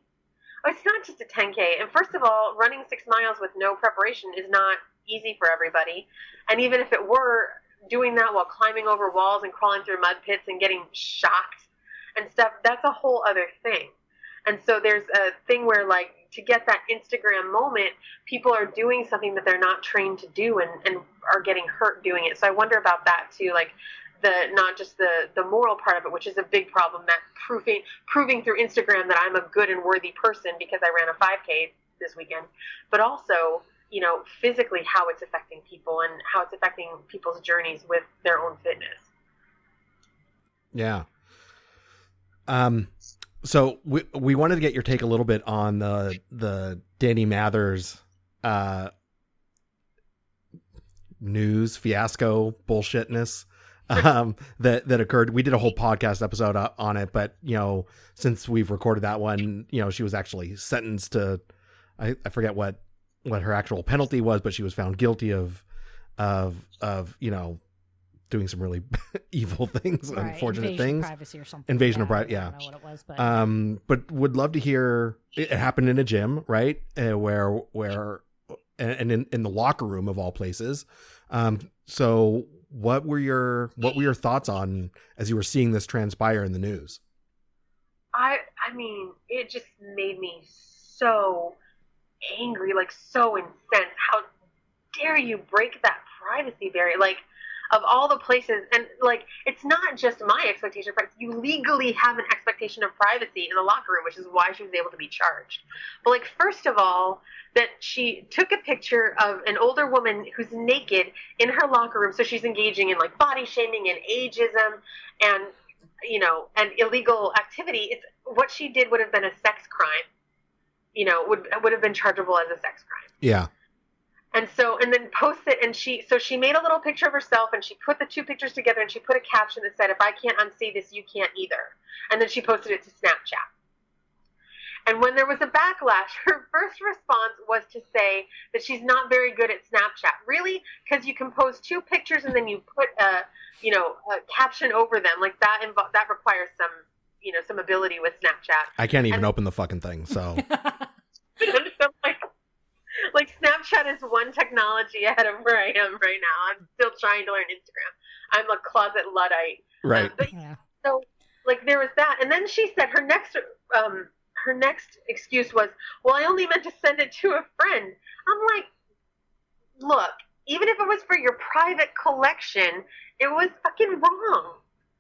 Oh, it's not just a 10K. And first of all, running 6 miles with no preparation is not easy for everybody. And even if it were, doing that while climbing over walls and crawling through mud pits and getting shocked and stuff, that's a whole other thing. And so there's a thing where, like, to get that Instagram moment, people are doing something that they're not trained to do and are getting hurt doing it. So I wonder about that too, like not just the moral part of it, which is a big problem, that proving through Instagram that I'm a good and worthy person because I ran a 5K this weekend, but also, physically how it's affecting people and how it's affecting people's journeys with their own fitness. Yeah. So we wanted to get your take a little bit on the Dani Mathers news fiasco bullshitness that occurred. We did a whole podcast episode on it, but since we've recorded that one, she was actually sentenced to I forget what her actual penalty was, but she was found guilty of doing some really evil things, right. Unfortunate things. Invasion of privacy or something. Invasion of privacy, yeah. I don't know what it was, but would love to hear. It happened in a gym, right? Where and in the locker room of all places. So what were your thoughts on as you were seeing this transpire in the news? I mean, it just made me so angry, like so incensed. How dare you break that privacy barrier? Like, of all the places. And like, it's not just my expectation of privacy. You legally have an expectation of privacy in the locker room, which is why she was able to be charged. But like, first of all, that she took a picture of an older woman who's naked in her locker room. So she's engaging in like body shaming and ageism and, you know, and illegal activity. It's what she did would have been a sex crime, you know, would have been chargeable as a sex crime. Yeah. And so, and then post it, and she made a little picture of herself, and she put the two pictures together, and she put a caption that said, "If I can't unsee this, you can't either." And then she posted it to Snapchat. And when there was a backlash, her first response was to say that she's not very good at Snapchat. Really? Because you can post two pictures and then you put a caption over them. Like that requires some ability with Snapchat. I can't even open the fucking thing, so. Like Snapchat is one technology ahead of where I am right now. I'm still trying to learn Instagram. I'm a closet Luddite. Right. So like there was that. And then she said her next excuse was, well, I only meant to send it to a friend. I'm like, look, even if it was for your private collection, it was fucking wrong.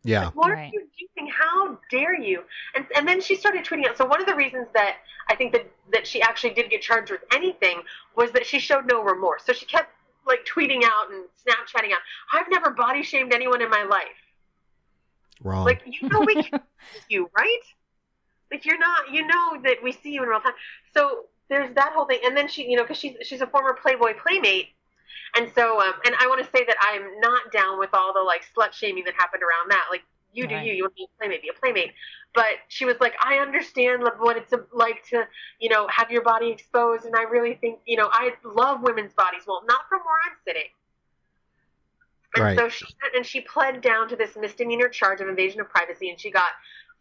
Yeah. Like, what are you doing? How dare you? And then she started tweeting out. So one of the reasons that I think that she actually did get charged with anything was that she showed no remorse. So she kept like tweeting out and Snapchatting out, I've never body shamed anyone in my life. Wrong. Like, you know, we can see you, right? Like you're not, you know that we see you in real time. So there's that whole thing. And then she, you know, because she's a former Playboy Playmate. And so, and I want to say that I'm not down with all the like slut shaming that happened around that. Like you do you want to be a playmate, be a playmate. But she was like, I understand what it's like to, you know, have your body exposed. And I really think, you know, I love women's bodies. Well, not from where I'm sitting. And so she pled down to this misdemeanor charge of invasion of privacy. And she got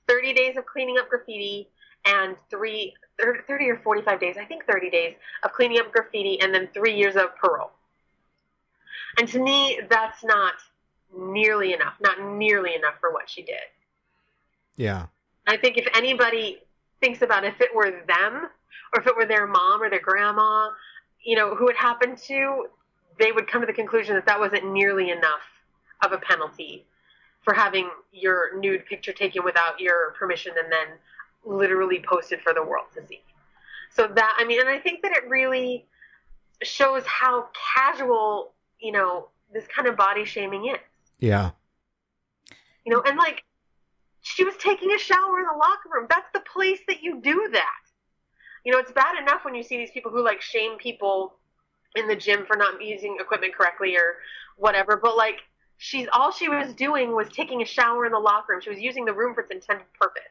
30 days of cleaning up graffiti and 30 or 45 days, I think 30 days of cleaning up graffiti and then 3 years of parole. And to me, that's not nearly enough for what she did. Yeah. I think if anybody thinks about if it were them or if it were their mom or their grandma, you know, who it happened to, they would come to the conclusion that that wasn't nearly enough of a penalty for having your nude picture taken without your permission and then literally posted for the world to see. So that, I mean, and I think that it really shows how casual, you know, this kind of body shaming is. Yeah. You know, and like, she was taking a shower in the locker room. That's the place that you do that. You know, it's bad enough when you see these people who like shame people in the gym for not using equipment correctly or whatever, but like, all she was doing was taking a shower in the locker room. She was using the room for its intended purpose.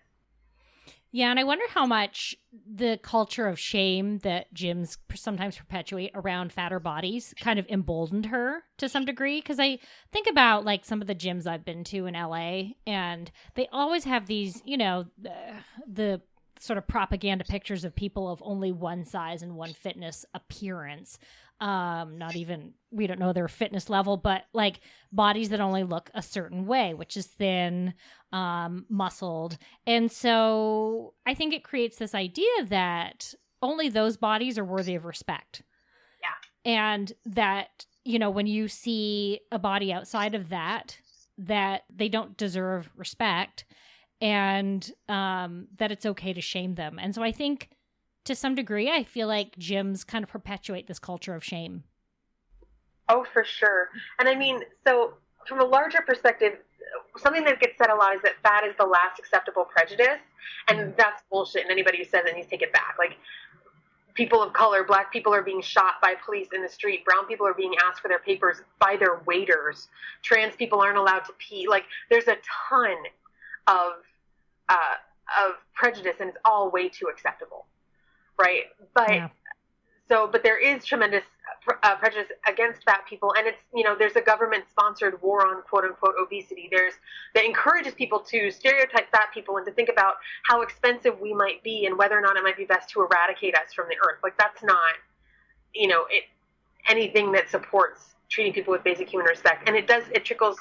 Yeah, and I wonder how much the culture of shame that gyms sometimes perpetuate around fatter bodies kind of emboldened her to some degree. Because I think about like some of the gyms I've been to in LA, and they always have these, you know, the sort of propaganda pictures of people of only one size and one fitness appearance. Not even, we don't know their fitness level, but like bodies that only look a certain way, which is thin, muscled. And so I think it creates this idea that only those bodies are worthy of respect. Yeah. And that, you know, when you see a body outside of that they don't deserve respect, and that it's okay to shame them. And so I think to some degree, I feel like gyms kind of perpetuate this culture of shame. Oh, for sure. And I mean, so from a larger perspective, something that gets said a lot is that fat is the last acceptable prejudice. And that's bullshit. And anybody who says it needs to take it back. Like, people of color, black people are being shot by police in the street. Brown people are being asked for their papers by their waiters. Trans people aren't allowed to pee. Like, there's a ton of prejudice, and it's all way too acceptable. Right. But yeah. But there is tremendous prejudice against fat people. And it's, you know, there's a government sponsored war on quote unquote obesity. That encourages people to stereotype fat people and to think about how expensive we might be and whether or not it might be best to eradicate us from the earth. Like, that's not, you know, anything that supports treating people with basic human respect. And it trickles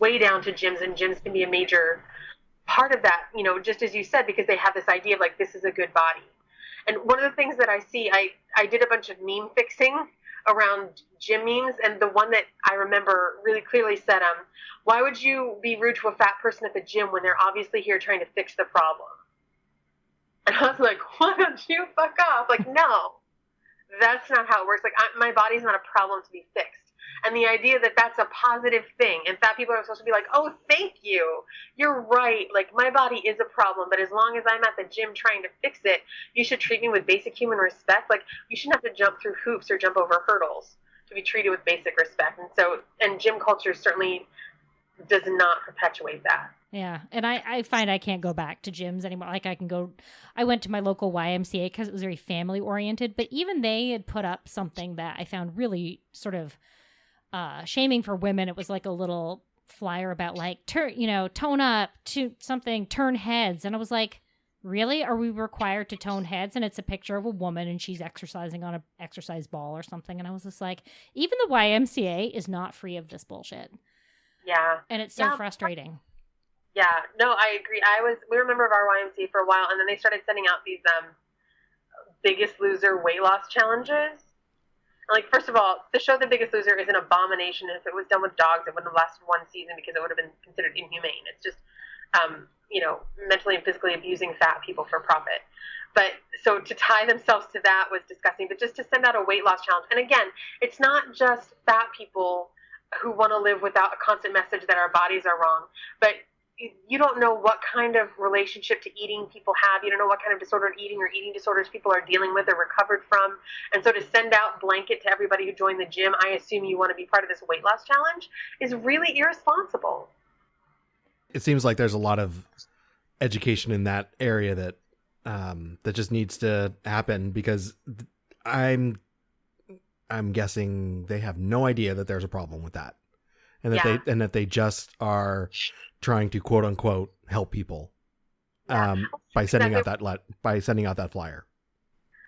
way down to gyms, and gyms can be a major part of that, you know, just as you said, because they have this idea of like, this is a good body. And one of the things that I see, I did a bunch of meme fixing around gym memes, and the one that I remember really clearly said, why would you be rude to a fat person at the gym when they're obviously here trying to fix the problem? And I was like, why don't you fuck off? Like, no, that's not how it works. Like, my body's not a problem to be fixed. And the idea that that's a positive thing, and fat people are supposed to be like, oh, thank you, you're right, like, my body is a problem, but as long as I'm at the gym trying to fix it, you should treat me with basic human respect. Like, you shouldn't have to jump through hoops or jump over hurdles to be treated with basic respect. And gym culture certainly does not perpetuate that. Yeah. And I find I can't go back to gyms anymore. Like, I went to my local YMCA because it was very family oriented, but even they had put up something that I found really sort of shaming for women. It was like a little flyer about like, tone up to something, turn heads. And I was like, really? Are we required to tone heads? And it's a picture of a woman and she's exercising on an exercise ball or something. And I was just like, even the YMCA is not free of this bullshit. Yeah. And it's so frustrating. Yeah, no, I agree. We were a member of our YMCA for a while, and then they started sending out these Biggest Loser weight loss challenges. Like, first of all, the show The Biggest Loser is an abomination. If it was done with dogs, it wouldn't have lasted one season because it would have been considered inhumane. It's just, mentally and physically abusing fat people for profit. But so to tie themselves to that was disgusting. But just to send out a weight loss challenge, and again, it's not just fat people who want to live without a constant message that our bodies are wrong, but you don't know what kind of relationship to eating people have. You don't know what kind of disordered eating or eating disorders people are dealing with or recovered from. And so to send out blanket to everybody who joined the gym, I assume you want to be part of this weight loss challenge, is really irresponsible. It seems like there's a lot of education in that area that just needs to happen, because I'm guessing they have no idea that there's a problem with that. And that they just are trying to quote unquote help people by sending out that flyer.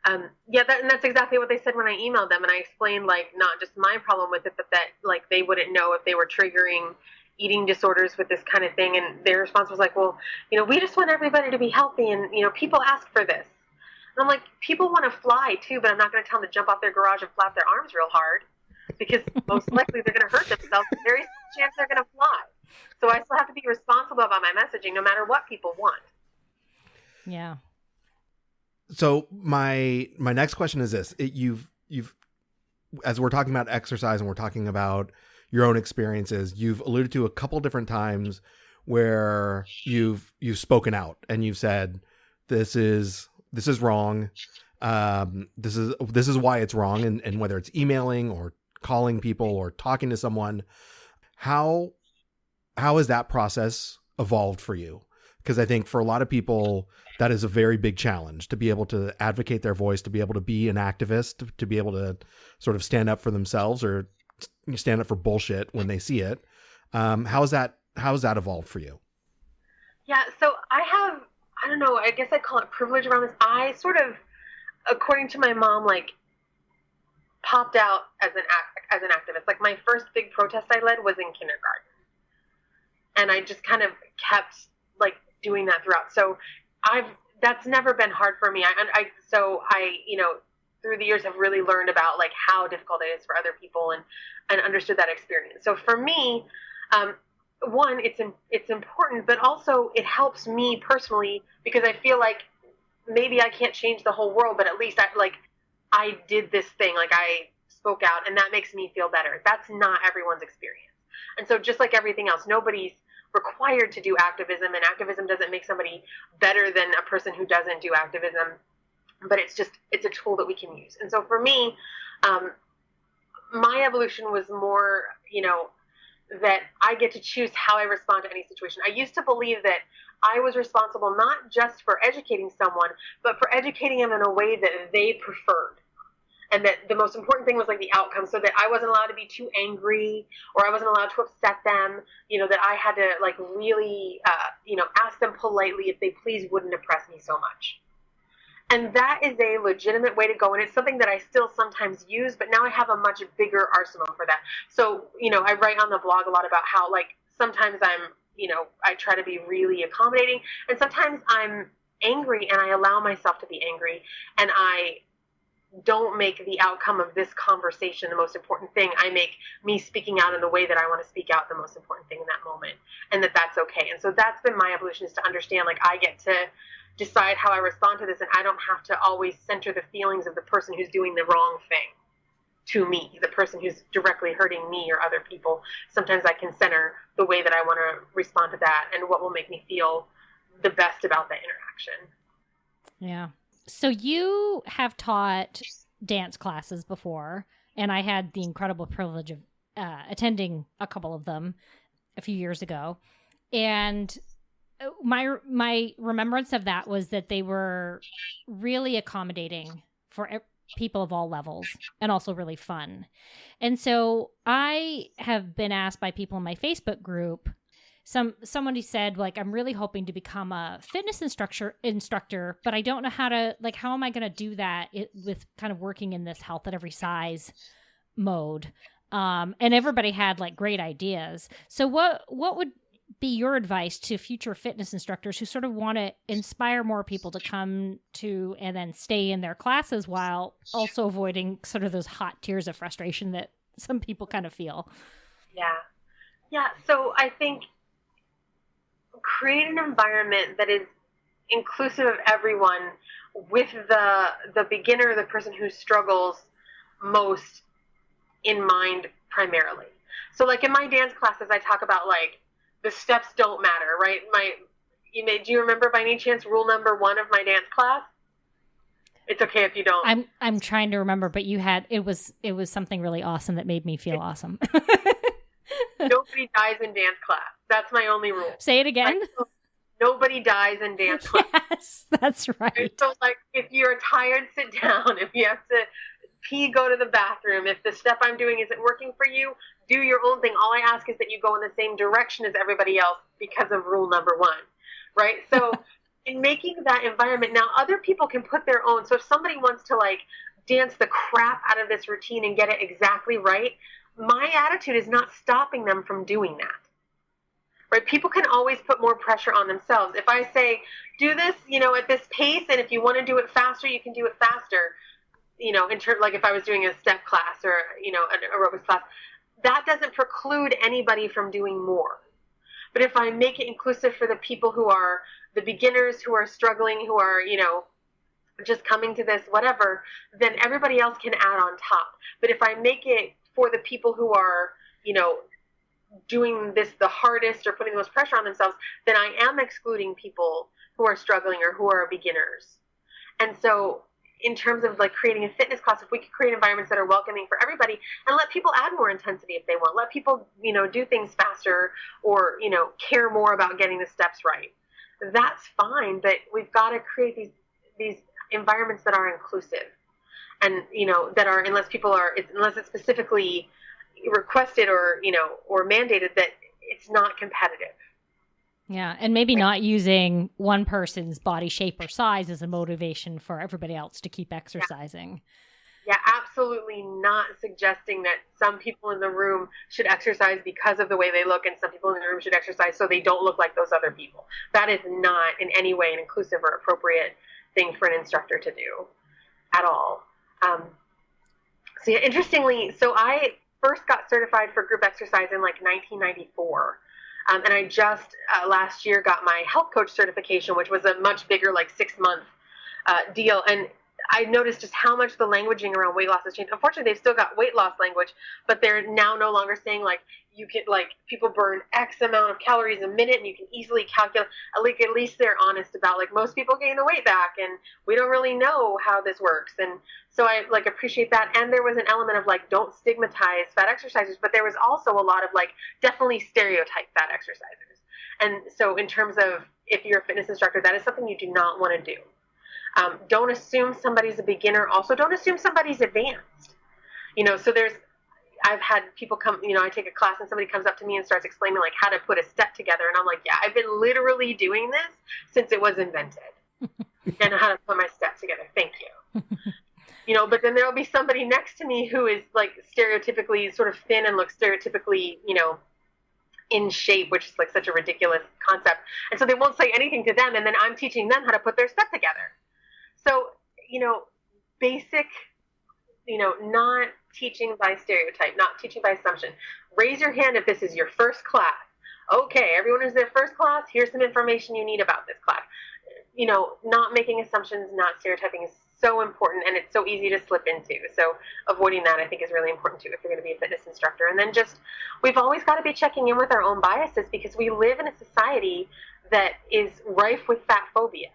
And that's exactly what they said when I emailed them, and I explained like not just my problem with it, but that like they wouldn't know if they were triggering eating disorders with this kind of thing. And their response was like, well, we just want everybody to be healthy, and people ask for this. And I'm like, people want to fly too, but I'm not going to tell them to jump off their garage and flap their arms real hard, because most likely they're going to hurt themselves. There's very small chance they're going to fly. So I still have to be responsible about my messaging, no matter what people want. Yeah. So my next question is this: you've as we're talking about exercise and we're talking about your own experiences, you've alluded to a couple different times where you've spoken out and you've said, this is wrong. This is why it's wrong. And whether it's emailing or calling people or talking to someone, how has that process evolved for you? Because I think for a lot of people, that is a very big challenge, to be able to advocate their voice, to be able to be an activist, to be able to sort of stand up for themselves or stand up for bullshit when they see it. How has that evolved for you? Yeah. So I don't know, I guess I call it privilege around this. I sort of, according to my mom, like popped out as an activist. Like my first big protest I led was in kindergarten. And I just kind of kept like doing that throughout. So that's never been hard for me. I through the years have really learned about like how difficult it is for other people and understood that experience. So for me, one, it's important, but also it helps me personally, because I feel like maybe I can't change the whole world, but at least I did this thing, like I spoke out, and that makes me feel better. That's not everyone's experience. And so just like everything else, nobody's required to do activism, and activism doesn't make somebody better than a person who doesn't do activism, but it's a tool that we can use. And so for me, my evolution was more, that I get to choose how I respond to any situation. I used to believe that I was responsible not just for educating someone, but for educating them in a way that they preferred. And that the most important thing was like the outcome, so that I wasn't allowed to be too angry, or I wasn't allowed to upset them, that I had to like really, ask them politely if they please wouldn't oppress me so much. And that is a legitimate way to go. And it's something that I still sometimes use, but now I have a much bigger arsenal for that. So, I write on the blog a lot about how like sometimes I try to be really accommodating, and sometimes I'm angry and I allow myself to be angry, and I don't make the outcome of this conversation the most important thing. I make me speaking out in the way that I want to speak out the most important thing in that moment, and that's okay. And so that's been my evolution, is to understand, like, I get to decide how I respond to this, and I don't have to always center the feelings of the person who's doing the wrong thing to me, the person who's directly hurting me or other people. Sometimes I can center the way that I want to respond to that and what will make me feel the best about that interaction. Yeah. So you have taught dance classes before, and I had the incredible privilege of attending a couple of them a few years ago. And my remembrance of that was that they were really accommodating for people of all levels, and also really fun. And so I have been asked by people in my Facebook group, somebody said, like, I'm really hoping to become a fitness instructor, but I don't know how to, like, how am I going to do that with kind of working in this health at every size mode? And everybody had like great ideas. So what would be your advice to future fitness instructors who sort of want to inspire more people to come to and then stay in their classes while also avoiding sort of those hot tears of frustration that some people kind of feel? Yeah. So I think create an environment that is inclusive of everyone, with the beginner, the person who struggles most in mind primarily. So like in my dance classes, I talk about, like, the steps don't matter, right? Do you remember by any chance rule number 1 of my dance class? It's okay if you don't. I'm trying to remember, but it was something really awesome that made me feel awesome. Nobody dies in dance class. That's my only rule. Say it again. Nobody dies in dance class. Yes, that's right. So, like, if you're tired, sit down. If you have to pee, go to the bathroom. If the step I'm doing isn't working for you, do your own thing. All I ask is that you go in the same direction as everybody else because of rule number 1, right? So in making that environment, now other people can put their own. So if somebody wants to, like, dance the crap out of this routine and get it exactly right, my attitude is not stopping them from doing that. Right? People can always put more pressure on themselves. If I say, do this, at this pace, and if you want to do it faster, you can do it faster. Like if I was doing a step class or, an aerobics class, that doesn't preclude anybody from doing more. But if I make it inclusive for the people who are the beginners, who are struggling, who are, just coming to this, whatever, then everybody else can add on top. But if I make it for the people who are, doing this the hardest or putting the most pressure on themselves, then I am excluding people who are struggling or who are beginners. And so in terms of, like, creating a fitness class, if we could create environments that are welcoming for everybody and let people add more intensity if they want, let people, do things faster or, care more about getting the steps right, that's fine. But we've got to create these environments that are inclusive and, that are, unless it's specifically requested or, or mandated, that it's not competitive. Yeah, and maybe not using one person's body shape or size as a motivation for everybody else to keep exercising. Yeah, absolutely not suggesting that some people in the room should exercise because of the way they look and some people in the room should exercise so they don't look like those other people. That is not in any way an inclusive or appropriate thing for an instructor to do at all. So yeah, interestingly, so I first got certified for group exercise in like 1994. And I just last year got my health coach certification, which was a much bigger, like 6-month deal. And I noticed just how much the languaging around weight loss has changed. Unfortunately, they've still got weight loss language, but they're now no longer saying, like, you can, like, people burn X amount of calories a minute and you can easily calculate. Like, at least they're honest about, like, most people gain the weight back and we don't really know how this works. And so I, like, appreciate that. And there was an element of, like, don't stigmatize fat exercisers, but there was also a lot of, like, definitely stereotype fat exercisers. And so in terms of, if you're a fitness instructor, that is something you do not want to do. Don't assume somebody's a beginner. Also, don't assume somebody's advanced. So I've had people come, I take a class and somebody comes up to me and starts explaining, like, how to put a step together. And I'm like, yeah, I've been literally doing this since it was invented. And how to put my step together. Thank you. But then there'll be somebody next to me who is, like, stereotypically sort of thin and looks stereotypically, in shape, which is, like, such a ridiculous concept. And so they won't say anything to them. And then I'm teaching them how to put their step together. So, basic not teaching by stereotype, not teaching by assumption. Raise your hand if this is your first class. Okay, everyone is their first class. Here's some information you need about this class. Not making assumptions, not stereotyping is so important, and it's so easy to slip into. So avoiding that, I think, is really important too if you're going to be a fitness instructor. And then we've always got to be checking in with our own biases, because we live in a society that is rife with fat phobia.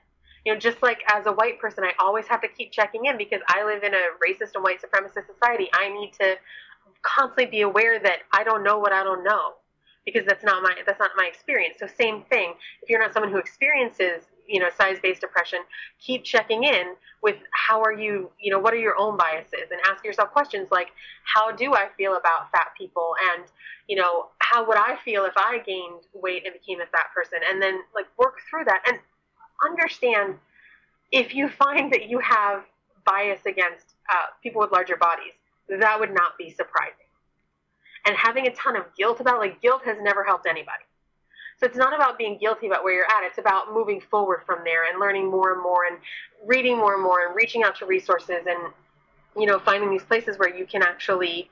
Just like as a white person, I always have to keep checking in because I live in a racist and white supremacist society. I need to constantly be aware that I don't know what I don't know, because that's not my experience. So same thing, if you're not someone who experiences, size-based oppression, keep checking in with how are you, what are your own biases, and ask yourself questions like, how do I feel about fat people? And, how would I feel if I gained weight and became a fat person? And then work through that and understand if you find that you have bias against people with larger bodies, that would not be surprising. And having a ton of guilt about guilt has never helped anybody. So it's not about being guilty about where you're at. It's about moving forward from there and learning more and more and reading more and more and reaching out to resources and, finding these places where you can actually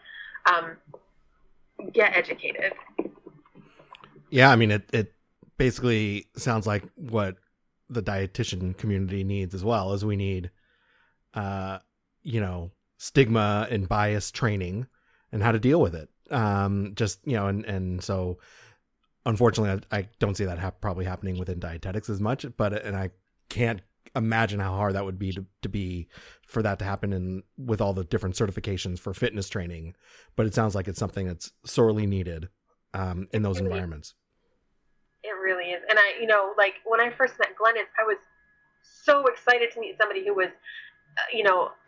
get educated. Yeah, I mean, it basically sounds like what the dietitian community needs as well, as we need, stigma and bias training and how to deal with it. And so unfortunately, I don't see that probably happening within dietetics as much, and I can't imagine how hard that would be to be for that to happen with all the different certifications for fitness training. But it sounds like it's something that's sorely needed in those environments. It really is. And when I first met Glenys, I was so excited to meet somebody who was,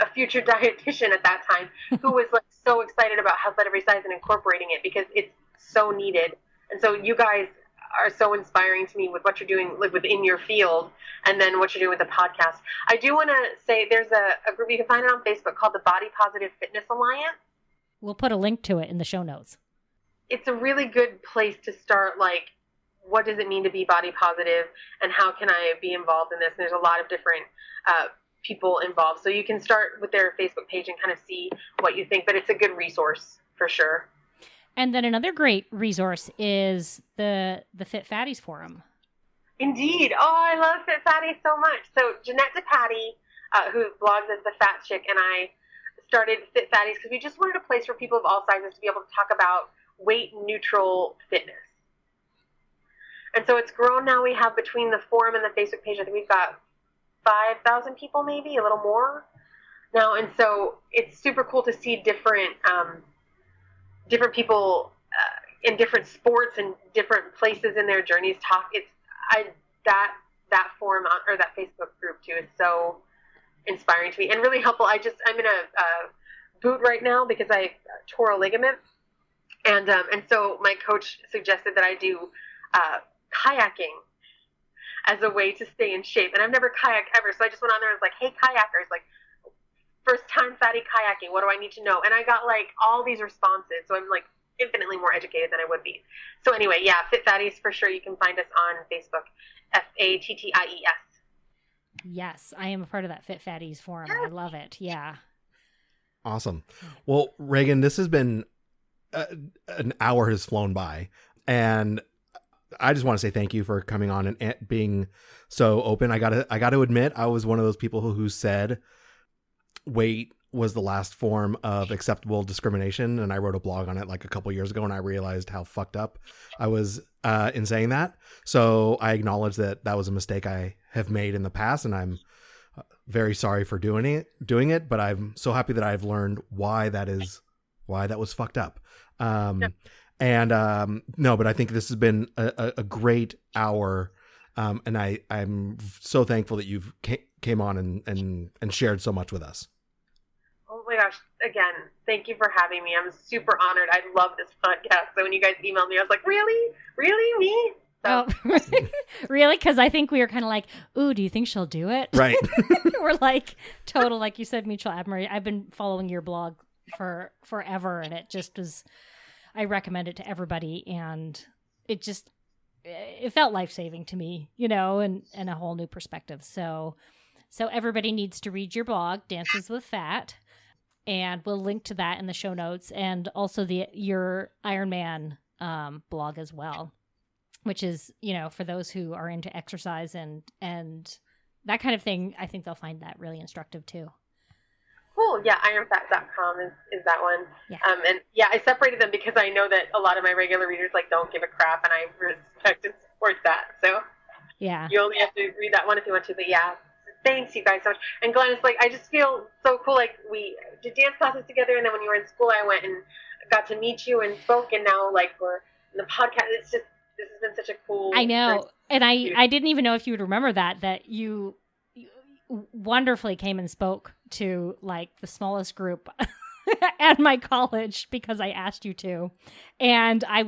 a future dietitian at that time, who was so excited about Health at Every Size and incorporating it, because it's so needed. And so you guys are so inspiring to me with what you're doing within your field, and then what you're doing with the podcast. I do want to say there's a group, you can find it on Facebook, called the Body Positive Fitness Alliance. We'll put a link to it in the show notes. It's a really good place to start, what does it mean to be body positive, and how can I be involved in this? And there's a lot of different people involved. So you can start with their Facebook page and kind of see what you think, but it's a good resource for sure. And then another great resource is the Fit Fatties Forum. Indeed. Oh, I love Fit Fatties so much. So Jeanette DePatty, who blogs as The Fat Chick, and I started Fit Fatties because we just wanted a place for people of all sizes to be able to talk about weight-neutral fitness. And so it's grown now. We have, between the forum and the Facebook page, I think we've got 5,000 people, maybe a little more now. And so it's super cool to see different people in different sports and different places in their journeys talk. That forum or that Facebook group too is so inspiring to me and really helpful. I'm in a boot right now because I tore a ligament, and so my coach suggested that I do kayaking as a way to stay in shape. And I've never kayaked ever, so I just went on there and was like, hey, kayakers, first time fatty kayaking, what do I need to know? And I got all these responses, so I'm infinitely more educated than I would be. So anyway, yeah, Fit Fatties for sure. You can find us on Facebook, FATTIES. Yes, I am a part of that Fit Fatties forum. I love it. Yeah. Awesome. Well, Regan, this has been an hour has flown by, and I just want to say thank you for coming on and being so open. I gotta admit, I was one of those people who said weight was the last form of acceptable discrimination, and I wrote a blog on it a couple years ago, and I realized how fucked up I was in saying that. So I acknowledge that was a mistake I have made in the past, and I'm very sorry for doing it. But I'm so happy that I've learned why that was fucked up. No, but I think this has been a great hour. And I'm so thankful that you've came on and shared so much with us. Oh my gosh. Again, thank you for having me. I'm super honored. I love this podcast. So when you guys emailed me, I was like, really? Really? Me? So. Oh, really? Because I think we were kind of like, ooh, do you think she'll do it? Right. We're total, like you said, mutual admiration. I've been following your blog for forever, and it just was, I recommend it to everybody, and it felt life-saving to me, and a whole new perspective. So everybody needs to read your blog, Dances with Fat. And we'll link to that in the show notes, and also your Ironman blog as well, which is, for those who are into exercise and that kind of thing. I think they'll find that really instructive too. Cool. Yeah, ironfat.com is that one. Yeah. And yeah, I separated them because I know that a lot of my regular readers don't give a crap, and I respect and support that. So yeah, you only have to read that one if you want to. But yeah, thanks you guys so much. And Glenys, I just feel so cool. We did dance classes together, and then when you were in school, I went and got to meet you and spoke, and now we're in the podcast. It's just, this has been such a cool. I know, and I didn't even know if you would remember that you wonderfully came and spoke to the smallest group at my college because I asked you to, and I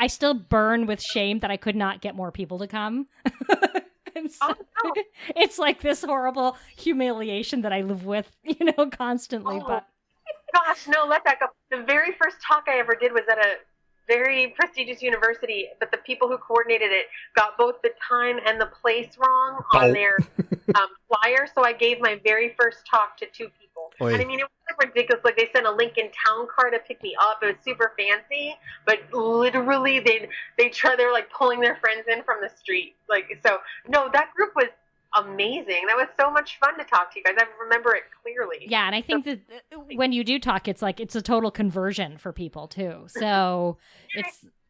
still burn with shame that I could not get more people to come. And so it's this horrible humiliation that I live with, constantly. Oh, but gosh, no, let that go. The very first talk I ever did was at a very prestigious university, but the people who coordinated it got both the time and the place wrong on their flyer. So I gave my very first talk to 2 people. Oy. And I mean, it was ridiculous. They sent a Lincoln Town car to pick me up. It was super fancy, but literally they were pulling their friends in from the street. So no, that group was amazing. That was so much fun to talk to you guys. I remember it clearly. Yeah, and I think that when you do talk, it's it's a total conversion for people too. So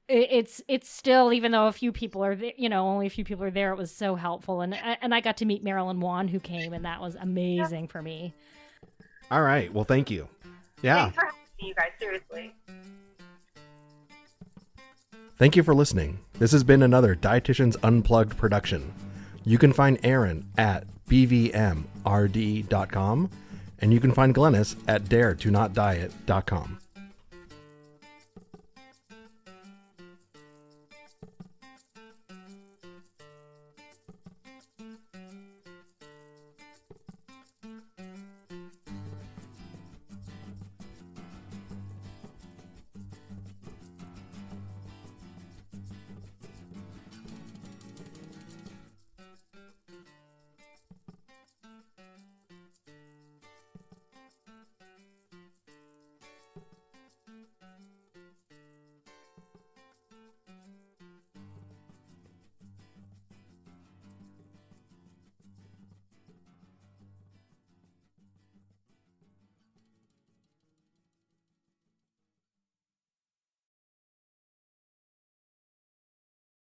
it's still, even though a few people are there, only a few people are there, it was so helpful. And I got to meet Marilyn Wan, who came, and that was amazing for me. All right. Well, thank you. Yeah. Thanks for having me, you guys. Seriously. Thank you for listening. This has been another Dietitians Unplugged production. You can find Aaron at bvmrd.com, and you can find Glenys at daretonotdiet.com.